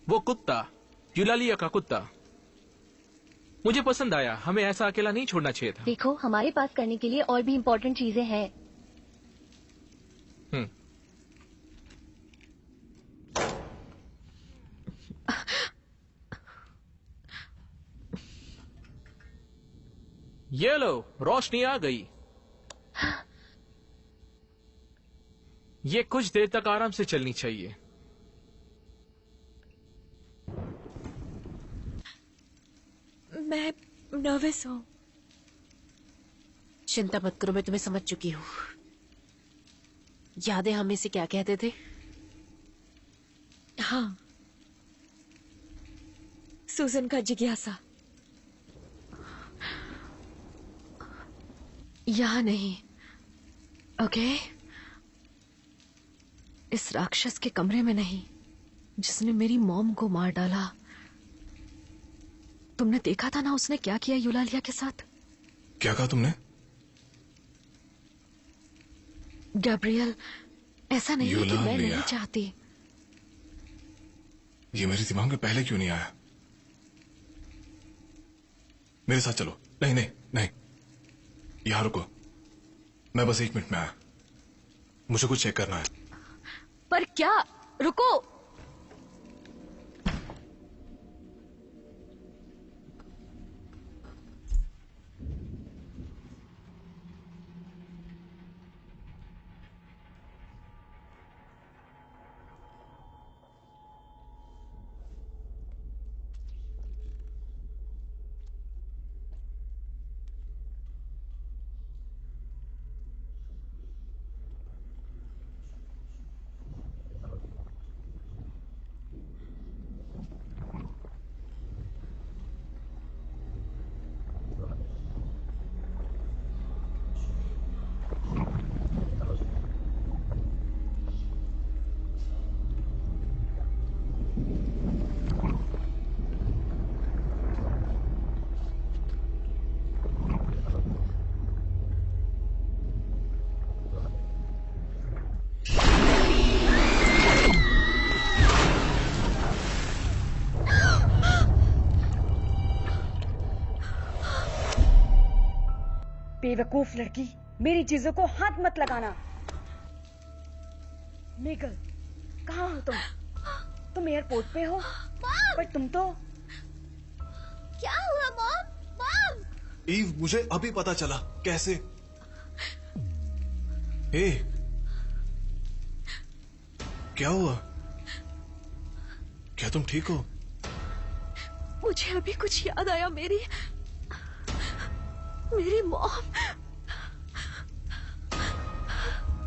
वो कुत्ता, यूलालिया का कुत्ता मुझे पसंद आया। हमें ऐसा अकेला नहीं छोड़ना चाहिए था। देखो, हमारे पास करने के लिए और भी इम्पोर्टेंट चीजें हैं। ये लो, रोशनी आ गई। ये कुछ देर तक आराम से चलनी चाहिए। मैं नर्वस हूँ। चिंता मत करो, मैं तुम्हें समझ चुकी हूँ। याद है हम इसे क्या कहते थे? हाँ, सूजन का जिज्ञासा। यहाँ नहीं, ओके? इस राक्षस के कमरे में नहीं, जिसने मेरी मॉम को मार डाला। तुमने देखा था ना उसने क्या किया यूलालिया के साथ? क्या कहा तुमने? गैब्रियल, ऐसा नहीं है कि मैं नहीं चाहती। ये मेरे दिमाग में पहले क्यों नहीं आया? मेरे साथ चलो। नहीं नहीं नहीं, यहां रुको, मैं बस 1 मिनट में आया। मुझे कुछ चेक करना है। पर क्या? रुको। बेवकूफ लड़की, मेरी चीजों को हाथ मत लगाना। मेगल, कहाँ हो तुम? तुम एयरपोर्ट पे हो? पर तुम तो... क्या हुआ मॉम? मॉम! ईव, मुझे अभी पता चला। कैसे? क्या हुआ? क्या तुम ठीक हो? मुझे अभी कुछ याद आया। मेरी मॉम,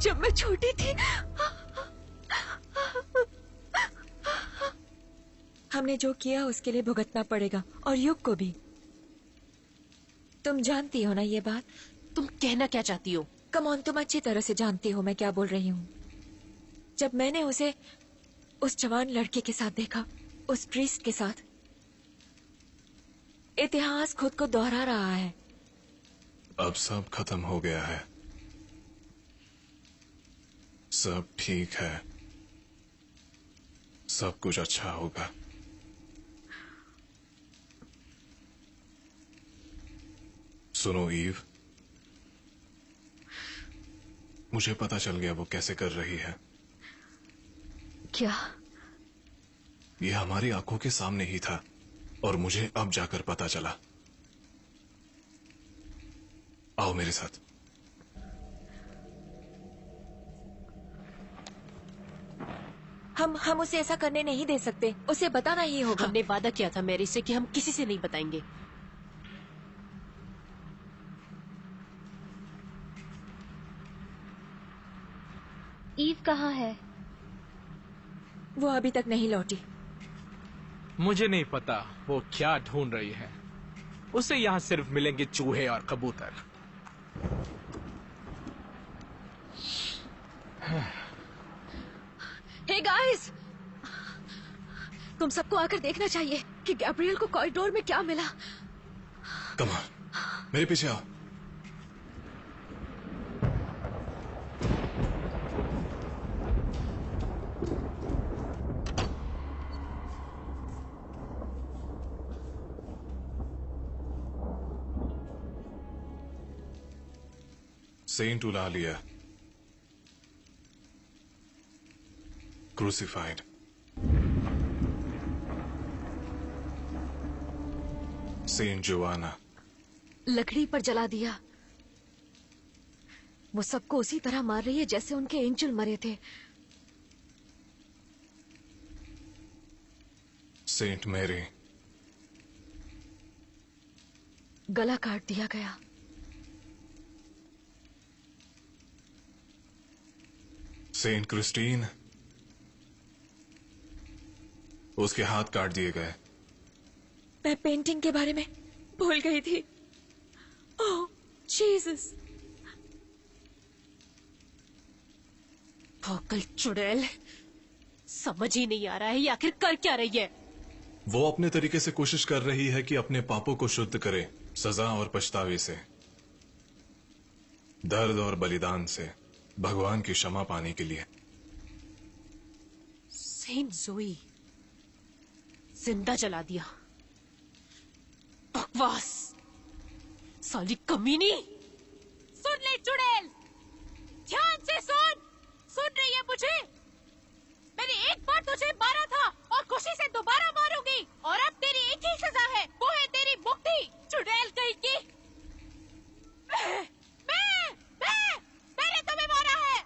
जब मैं छोटी थी, हमने जो किया उसके लिए भुगतना पड़ेगा, और युग को भी। तुम जानती हो ना ये बात? तुम कहना क्या चाहती हो? कम ऑन, तुम अच्छी तरह से जानती हो मैं क्या बोल रही हूँ। जब मैंने उसे उस जवान लड़के के साथ देखा, उस प्रीस्ट के साथ, इतिहास खुद को दोहरा रहा है। अब सब खत्म हो गया है, सब ठीक है, सब कुछ अच्छा होगा। सुनो ईव, मुझे पता चल गया वो कैसे कर रही है। क्या? ये हमारी आंखों के सामने ही था, और मुझे अब जाकर पता चला। आओ मेरे साथ। हम उसे ऐसा करने नहीं दे सकते, उसे बताना ही होगा। हमने वादा किया था मैरी से कि हम किसी से नहीं बताएंगे। ईव कहाँ है? वो अभी तक नहीं लौटी। मुझे नहीं पता वो क्या ढूंढ रही है। उसे यहाँ सिर्फ मिलेंगे चूहे और कबूतर। हे गाइस, तुम सबको आकर देखना चाहिए कि गैब्रियल को कॉरिडोर में क्या मिला। कम ऑन, मेरे पीछे आओ। Saint Eulalia, crucified. Saint Joanna, लकड़ी पर जला दिया। वो सबको उसी तरह मार रही है जैसे उनके एंजल मरे थे। Saint Mary, गला काट दिया गया। सेंट क्रिस्टीन, उसके हाथ काट दिए गए। मैं पेंटिंग के बारे में भूल गई थी। ओह जीसस। भौकल चुड़ैल, समझ ही नहीं आ रहा है ये आखिर कर क्या रही है। वो अपने तरीके से कोशिश कर रही है कि अपने पापों को शुद्ध करे, सजा और पछतावे से, दर्द और बलिदान से, भगवान की क्षमा पाने के लिए। सेंट जोई जिंदा जला दिया। बकवास, साली कमीनी। सुन ले चुड़ैल, ध्यान से सुन रही है मुझे? मैंने एक बार तुझे मारा था और खुशी से दोबारा मारूंगी, और अब तेरी एक ही सजा है, वो है तेरी मुक्ति। चुड़ैल कहीं की। मैंने तुम्हें मारा है।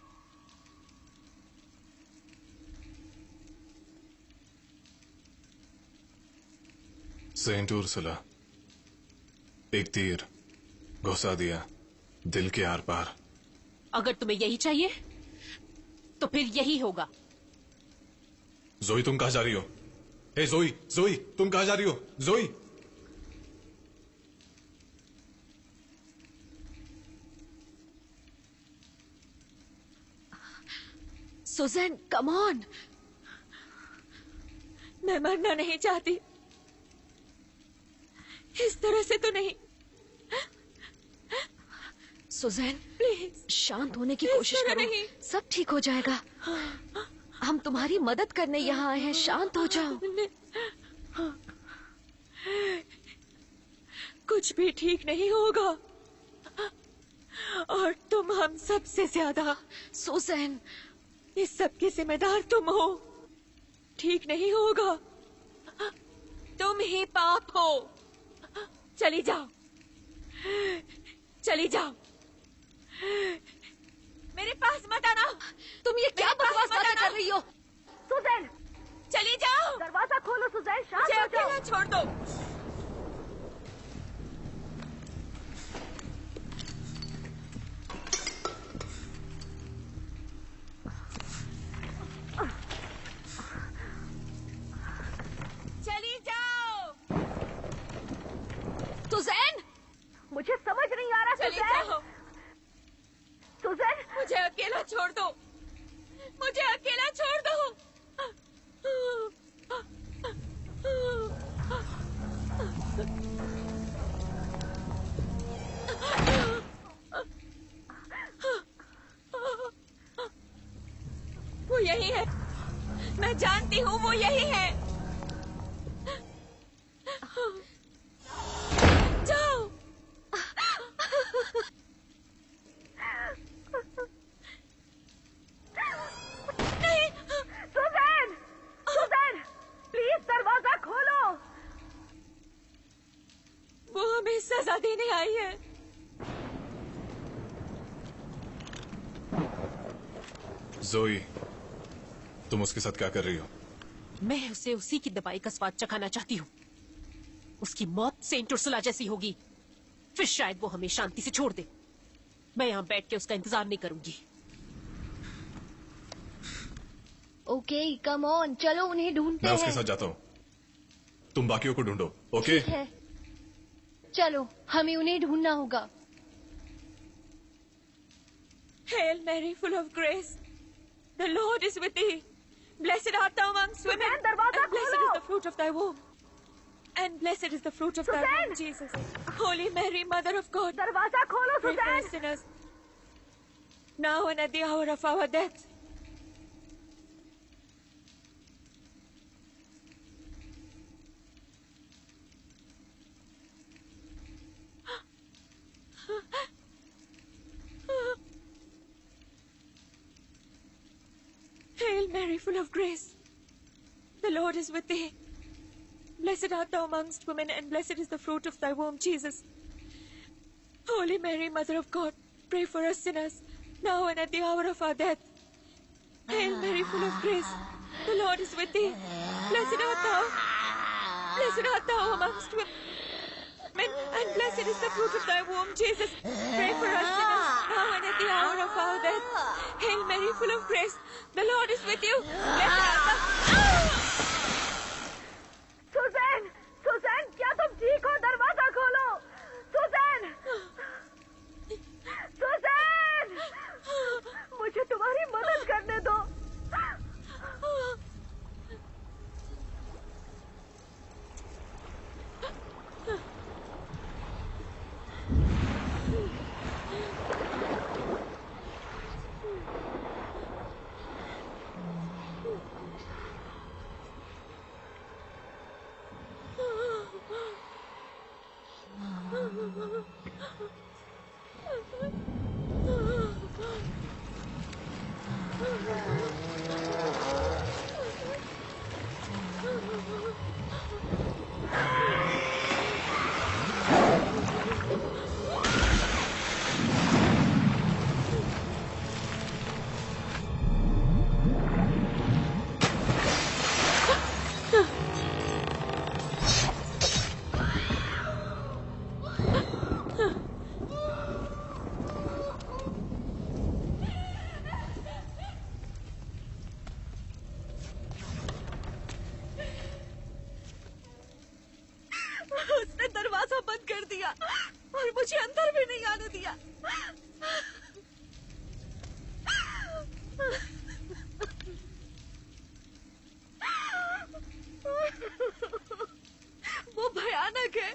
सेंट उर्सुला, एक तीर घुसा दिया दिल के आर पार। अगर तुम्हें यही चाहिए तो फिर यही होगा। जोई, तुम कहाँ जा रही हो? ए जोई, जोई, तुम कहाँ जा रही हो? जोई, सुजैन, कम ऑन। मैं मरना नहीं चाहती, इस तरह से तो नहीं। सुजैन, प्लीज शांत होने की कोशिश करो। नहीं। सब ठीक हो जाएगा। हम तुम्हारी मदद करने यहाँ आए हैं, शांत हो जाओ। कुछ भी ठीक नहीं होगा, और तुम हम सब से ज्यादा। सुजैन, इस सब की जिम्मेदार तुम हो। ठीक नहीं होगा, तुम ही पाप हो। चली जाओ, चली जाओ, मेरे पास मत आना। तुम ये क्या बकवास बातें कर रही हो? सुजैन, चली जाओ। दरवाजा खोलो सुजैन, शांत मुझे हो जाओ। अकेला छोड़ दो। चली जाओ। सुजैन, मुझे समझ नहीं आ रहा। चली जाओ। सुजैन, मुझे अकेला छोड़ दो, मुझे अकेला छोड़ दो। वो यही है, मैं जानती हूँ वो यही है। जाओ। नहीं, सुजैन, सुजैन, प्लीज दरवाजा खोलो। वो हमें सजा देने आई है। जोई, तुम उसके साथ क्या कर रही हो? मैं उसे उसी की दवाई का स्वाद चखाना चाहती हूँ। उसकी मौत सेंट उर्सुला जैसी होगी, फिर शायद वो हमें शांति से छोड़ दे। मैं यहाँ बैठ के उसका इंतजार नहीं करूंगी। ओके कम ऑन, चलो उन्हें ढूंढते मैं हैं। उसके साथ जाता हूँ, तुम बाकियों को ढूंढो। ओके ठीक है, चलो हमें उन्हें ढूंढना होगा। Hail Mary, full of grace, the Lord is with thee. Blessed art thou amongst women, and blessed is the fruit of thy womb. And blessed is the fruit of thy womb, Jesus. Holy Mary, Mother of God, दरवाजा खोलो pray for us sinners, now and at the hour of our death. Hail Mary, full of grace, the Lord is with thee. Blessed art thou amongst women, and blessed is the fruit of thy womb, Jesus. Holy Mary, Mother of God, pray for us sinners, now and at the hour of our death. Hail Mary, full of grace, the Lord is with thee. Blessed art thou amongst women, and blessed is the fruit of thy womb, Jesus. Pray for us sinners, now and at the hour of our death. Hail Mary, full of grace, the Lord is with you. Blessed art thou. Suzanne, Suzanne, क्या तुम ठीक हो? दरवाजा खोलो। Suzanne, Suzanne, मुझे तुम्हारी मदद करने दो। उसने दरवाजा बंद कर दिया और मुझे अंदर भी नहीं आने दिया। वो भयानक है।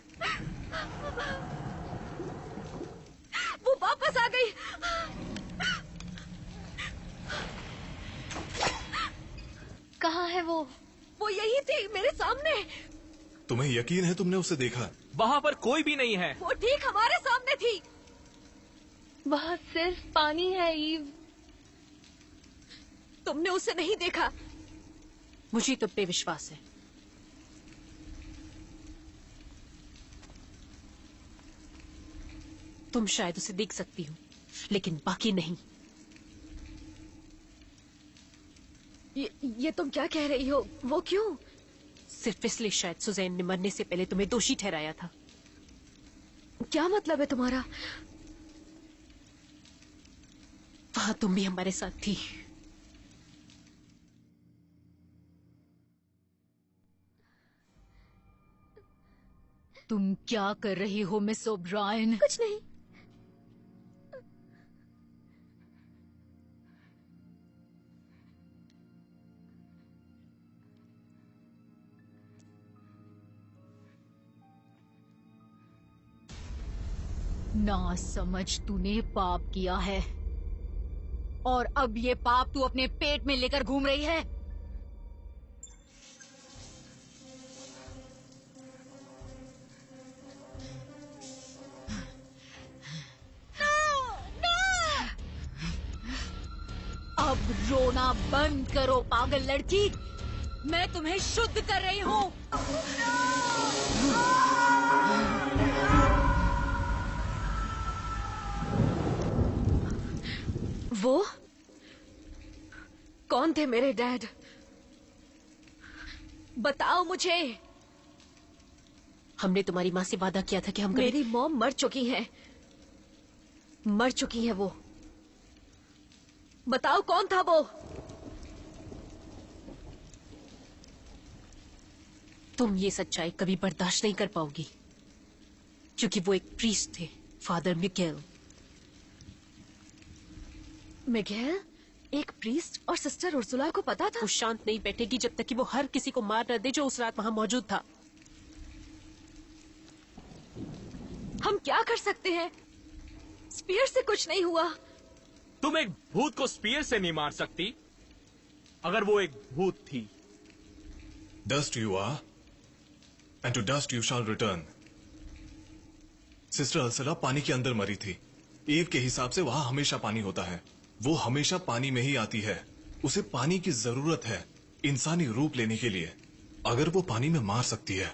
वो वापस आ गई। कहाँ है वो? वो यही थी, मेरे सामने। तुम्हें यकीन है तुमने उसे देखा? वहाँ पर कोई भी नहीं है। वो ठीक हमारे सामने थी। वहाँ सिर्फ पानी है ईव। तुमने उसे नहीं देखा? मुझे तुम पे विश्वास है। तुम शायद उसे देख सकती हो, लेकिन बाकी नहीं। ये तुम क्या कह रही हो? वो क्यों? सिर्फ इसलिए शायद सुजैन ने मरने से पहले तुम्हें दोषी ठहराया था। क्या मतलब है तुम्हारा? वहां तुम भी हमारे साथ थी। तुम क्या कर रही हो मिस ओब्रायन? कुछ नहीं। ना समझ, तूने पाप किया है और अब ये पाप तू अपने पेट में लेकर घूम रही है। अब रोना बंद करो पागल लड़की, मैं तुम्हें शुद्ध कर रही हूँ। वो कौन थे मेरे डैड? बताओ मुझे। हमने तुम्हारी माँ से वादा किया था कि हम मेरी मॉम मर चुकी है, मर चुकी है वो। बताओ कौन था वो? तुम ये सच्चाई कभी बर्दाश्त नहीं कर पाओगी, क्योंकि वो एक प्रीस्ट थे, फादर मिगेल। मिगेल? एक प्रीस्ट और सिस्टर उर्सुला को पता था? वो शांत नहीं बैठेगी जब तक कि वो हर किसी को मार न दे जो उस रात वहां मौजूद था। हम क्या कर सकते हैं? स्पीयर से कुछ नहीं हुआ। तुम एक भूत को स्पीयर से नहीं मार सकती, अगर वो एक भूत थी। Dust you are, and to dust you shall return. Sister Ursula पानी के अंदर मरी थी। ईव के हिसाब से वहां हमेशा पानी होता है। वो हमेशा पानी में ही आती है। उसे पानी की जरूरत है इंसानी रूप लेने के लिए। अगर वो पानी में मार सकती है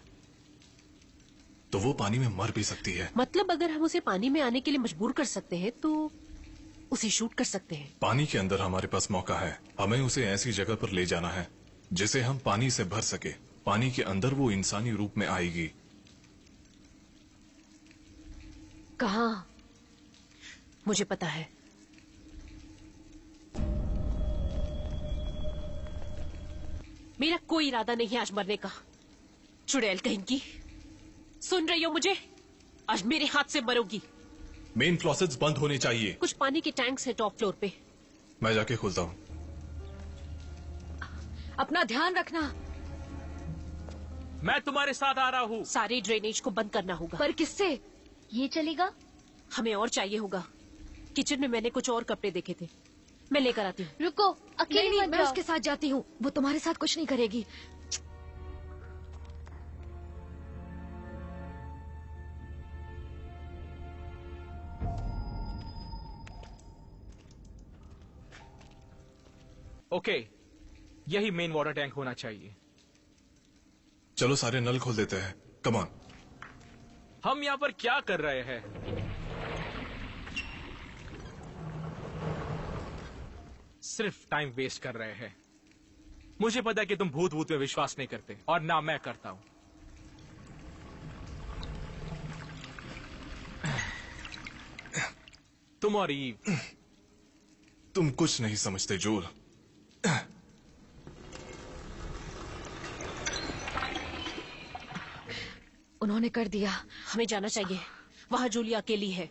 तो वो पानी में मर भी सकती है। मतलब अगर हम उसे पानी में आने के लिए मजबूर कर सकते हैं तो उसे शूट कर सकते हैं। पानी के अंदर हमारे पास मौका है। हमें उसे ऐसी जगह पर ले जाना है जिसे हम पानी से भर सके। पानी के अंदर वो इंसानी रूप में आएगी। कहाँ? मुझे पता है। मेरा कोई इरादा नहीं है आज मरने का। चुड़ैल कहीं की, सुन रही हो मुझे? आज मेरे हाथ से मरोगी। मेन फ्लॉसेट्स बंद होने चाहिए। कुछ पानी के टैंक्स हैं टॉप फ्लोर पे। मैं जाके खोलता हूँ। अपना ध्यान रखना। मैं तुम्हारे साथ आ रहा हूँ। सारे ड्रेनेज को बंद करना होगा। पर किससे? ये चलेगा? हमें और चाहिए होगा। किचन में मैंने कुछ और कपड़े देखे थे, मैं लेकर आती हूँ। रुको, अकेले नहीं, मत मैं जाओ। उसके साथ जाती हूँ। वो तुम्हारे साथ कुछ नहीं करेगी। ओके, यही मेन वाटर टैंक होना चाहिए। चलो सारे नल खोल देते हैं। Come on. हम यहाँ पर क्या कर रहे हैं? सिर्फ टाइम वेस्ट कर रहे हैं। मुझे पता है कि तुम भूत भूत में विश्वास नहीं करते, और ना मैं करता हूं। तुम और ईव, तुम कुछ नहीं समझते जूल। उन्होंने कर दिया। हमें जाना चाहिए। वहां जूलिया अकेली है।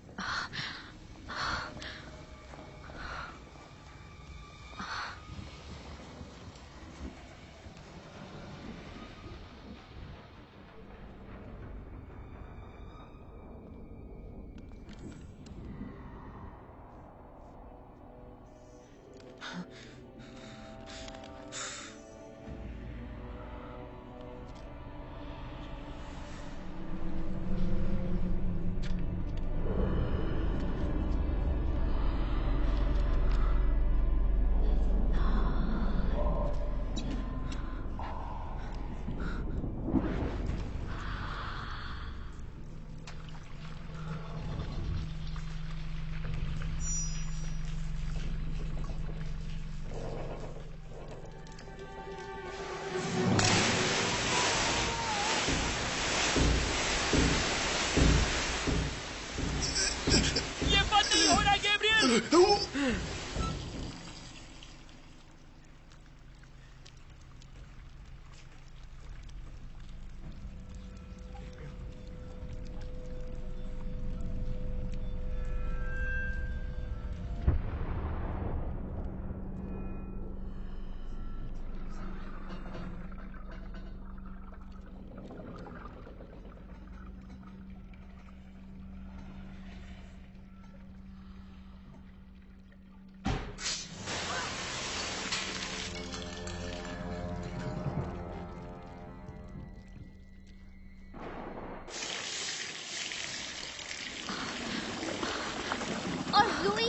और लुई,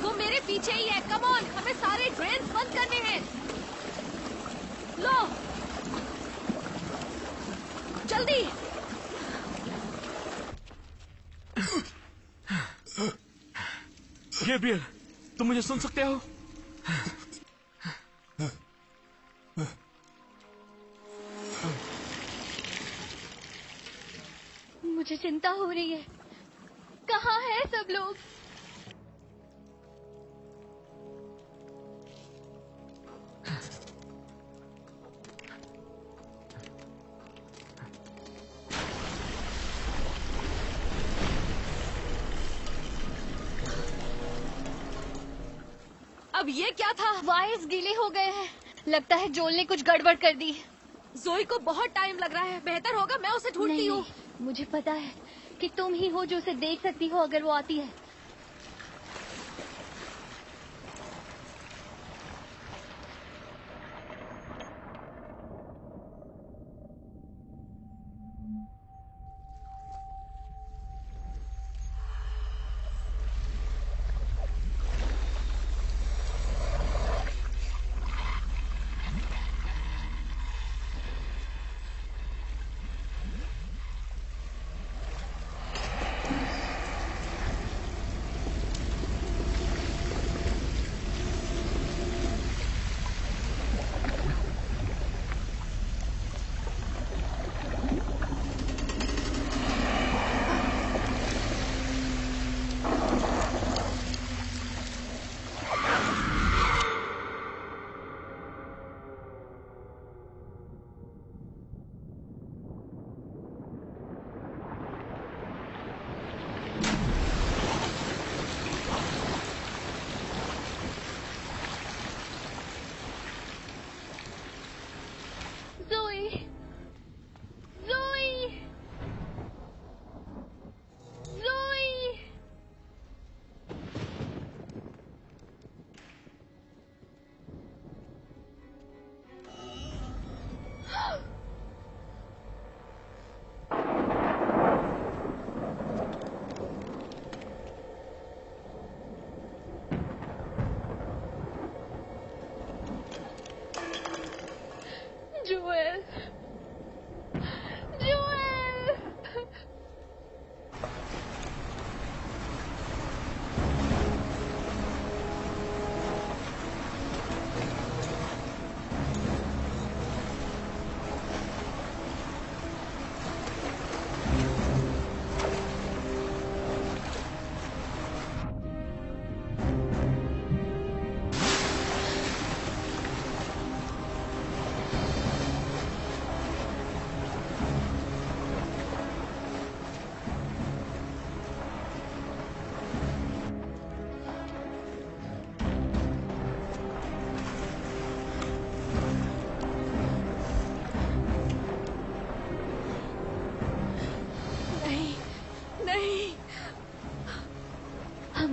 वो मेरे पीछे ही है। कम ऑन, हमें सारे ड्रेन्स बंद करने हैं। लो, जल्दी। गैब्रियल, तुम मुझे सुन सकते हो? मुझे चिंता हो रही है। कहाँ है सब लोग? अब ये क्या था? वायर्स गीले हो गए हैं। लगता है जोल ने कुछ गड़बड़ कर दी। जोई को बहुत टाइम लग रहा है। बेहतर होगा मैं उसे ढूंढती हूँ। मुझे पता है कि तुम ही हो जो उसे देख सकती हो अगर वो आती है।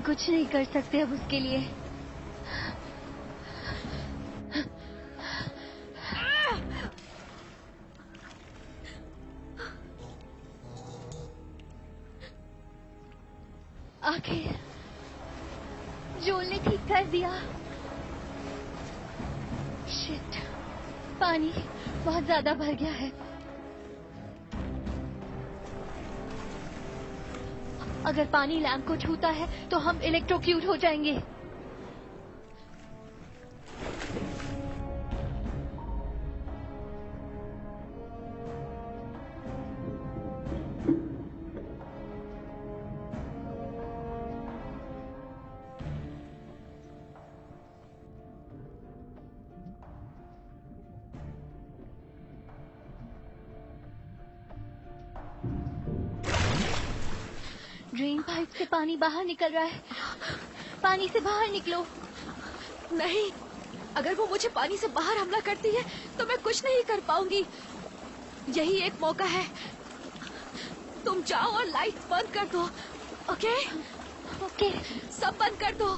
कुछ नहीं कर सकते अब उसके लिए। आखिर जोल ने ठीक कर दिया। शिट, पानी बहुत ज्यादा भर गया है। अगर पानी लैंप को छूता है तो हम इलेक्ट्रोक्यूट हो जाएंगे। ड्रेन पाइप से पानी बाहर निकल रहा है। पानी से बाहर निकलो। नहीं, अगर वो मुझे पानी से बाहर हमला करती है तो मैं कुछ नहीं कर पाऊंगी। यही एक मौका है। तुम जाओ और लाइट बंद कर दो। ओके? ओके, सब बंद कर दो।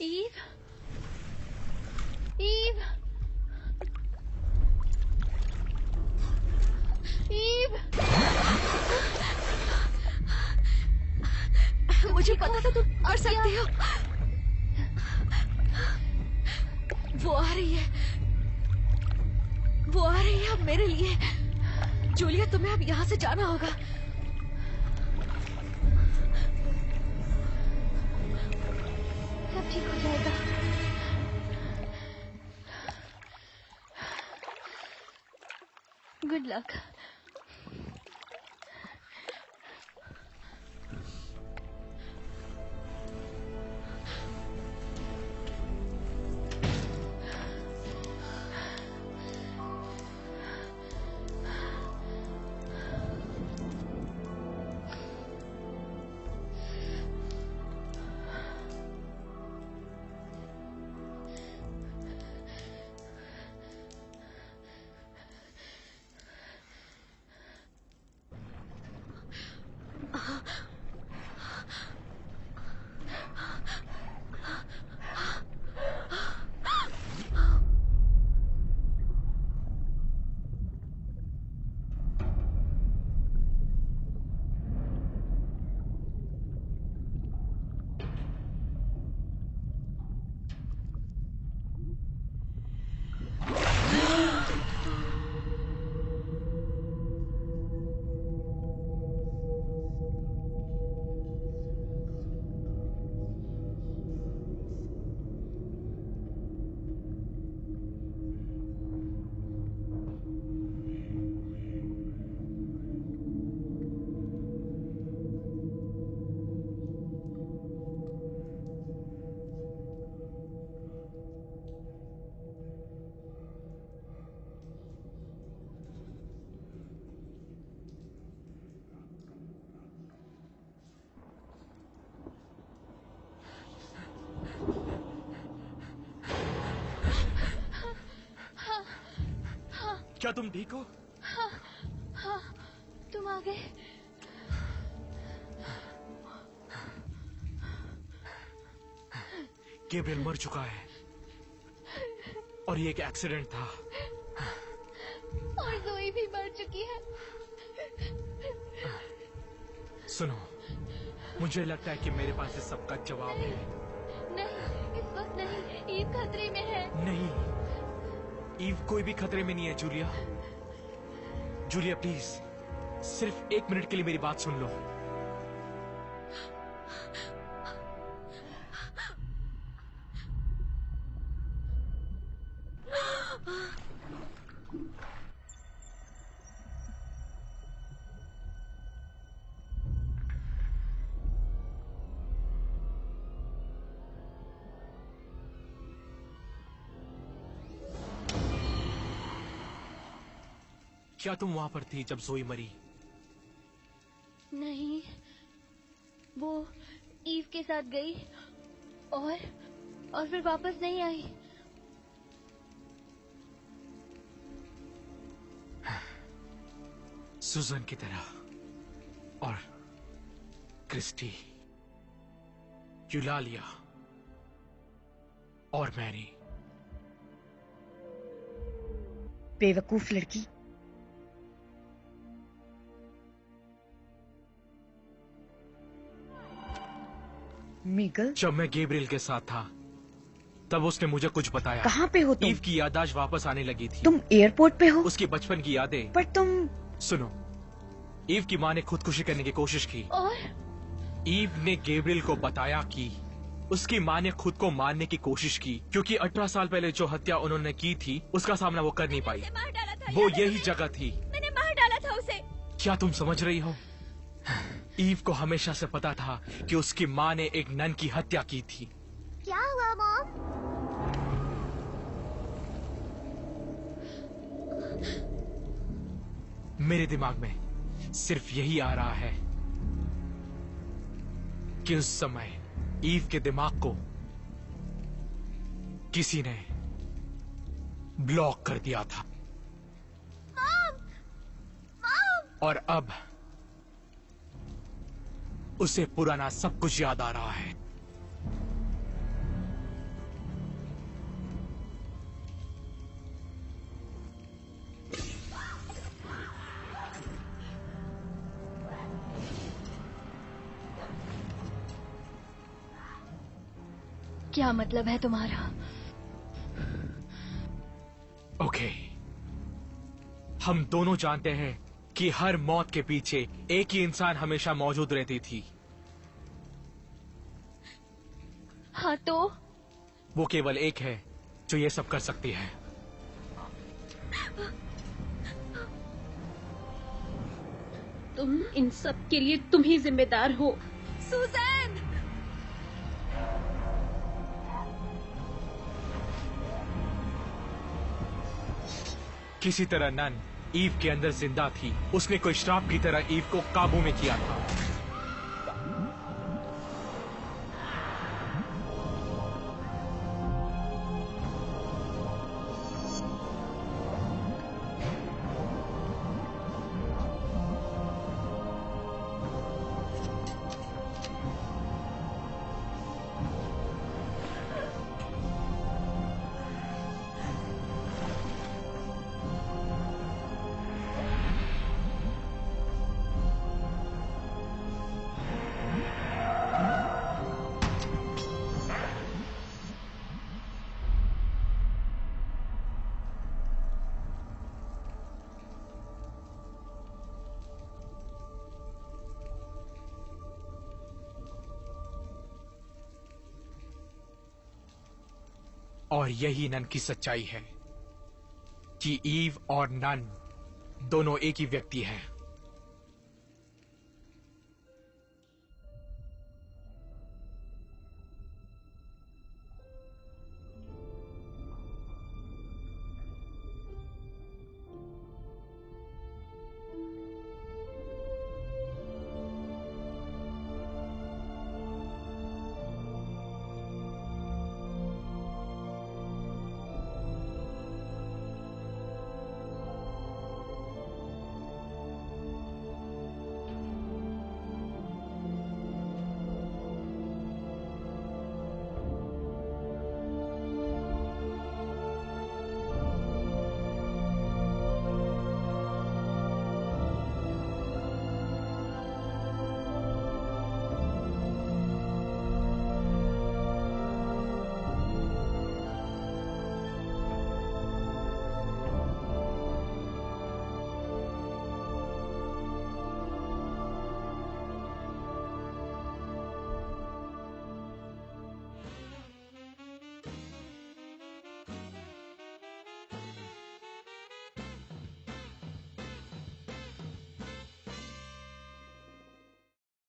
Eve, Eve, Eve. मुझे पता था तुम कर सकती हो। वो आ रही है, वो आ रही है अब मेरे लिए। जूलिया, तुम्हें अब यहाँ से जाना होगा। सब ठीक हो जाएगा। Good luck. क्या तुम ठीक हो? हाँ, हाँ, तुम आ गए। गैब्रियल मर चुका है और ये एक एक्सीडेंट था। और ज़ोई भी मर चुकी है। सुनो, मुझे लगता है कि मेरे पास इस सबका जवाब है। नहीं, इस वक्त नहीं। ईव खतरे में है। नहीं, ईव कोई भी खतरे में नहीं है। जूलिया, जूलिया प्लीज, सिर्फ 1 मिनट के लिए मेरी बात सुन लो। क्या तुम वहां पर थी जब ज़ोई मरी? नहीं, वो ईव के साथ गई और फिर वापस नहीं आई। सुजन की तरह और क्रिस्टी, यूलालिया और मैरी। बेवकूफ लड़की। मीगल, जब मैं गैब्रियल के साथ था तब उसने मुझे कुछ बताया। कहाँ पे हो तुम? ईव की याददाश्त वापस आने लगी थी। तुम एयरपोर्ट पे हो? उसकी बचपन की यादें। पर तुम... सुनो, ईव की माँ ने खुदकुशी करने की कोशिश की और ईव ने गैब्रियल को बताया कि उसकी माँ ने खुद को मारने की कोशिश की क्योंकि 18 साल पहले जो हत्या उन्होंने की थी उसका सामना वो कर नहीं पाई। वो यही जगह थी। मैंने मार डाला था उसे। क्या तुम समझ रही हो? ईव को हमेशा से पता था कि उसकी माँ ने एक नन की हत्या की थी। क्या हुआ मॉम? मेरे दिमाग में सिर्फ यही आ रहा है कि उस समय ईव के दिमाग को किसी ने ब्लॉक कर दिया था। और अब उसे पुराना सब कुछ याद आ रहा है। क्या मतलब है तुम्हारा? ओके, हम दोनों जानते हैं कि हर मौत के पीछे एक ही इंसान हमेशा मौजूद रहती थी। हाँ तो? वो केवल एक है जो ये सब कर सकती है। तुम इन सब के लिए तुम ही जिम्मेदार हो। सुजैन! किसी तरह नन ईव के अंदर जिंदा थी। उसने कोई श्राप की तरह ईव को काबू में किया था। और यही नन की सच्चाई है कि ईव और नन दोनों एक ही व्यक्ति हैं।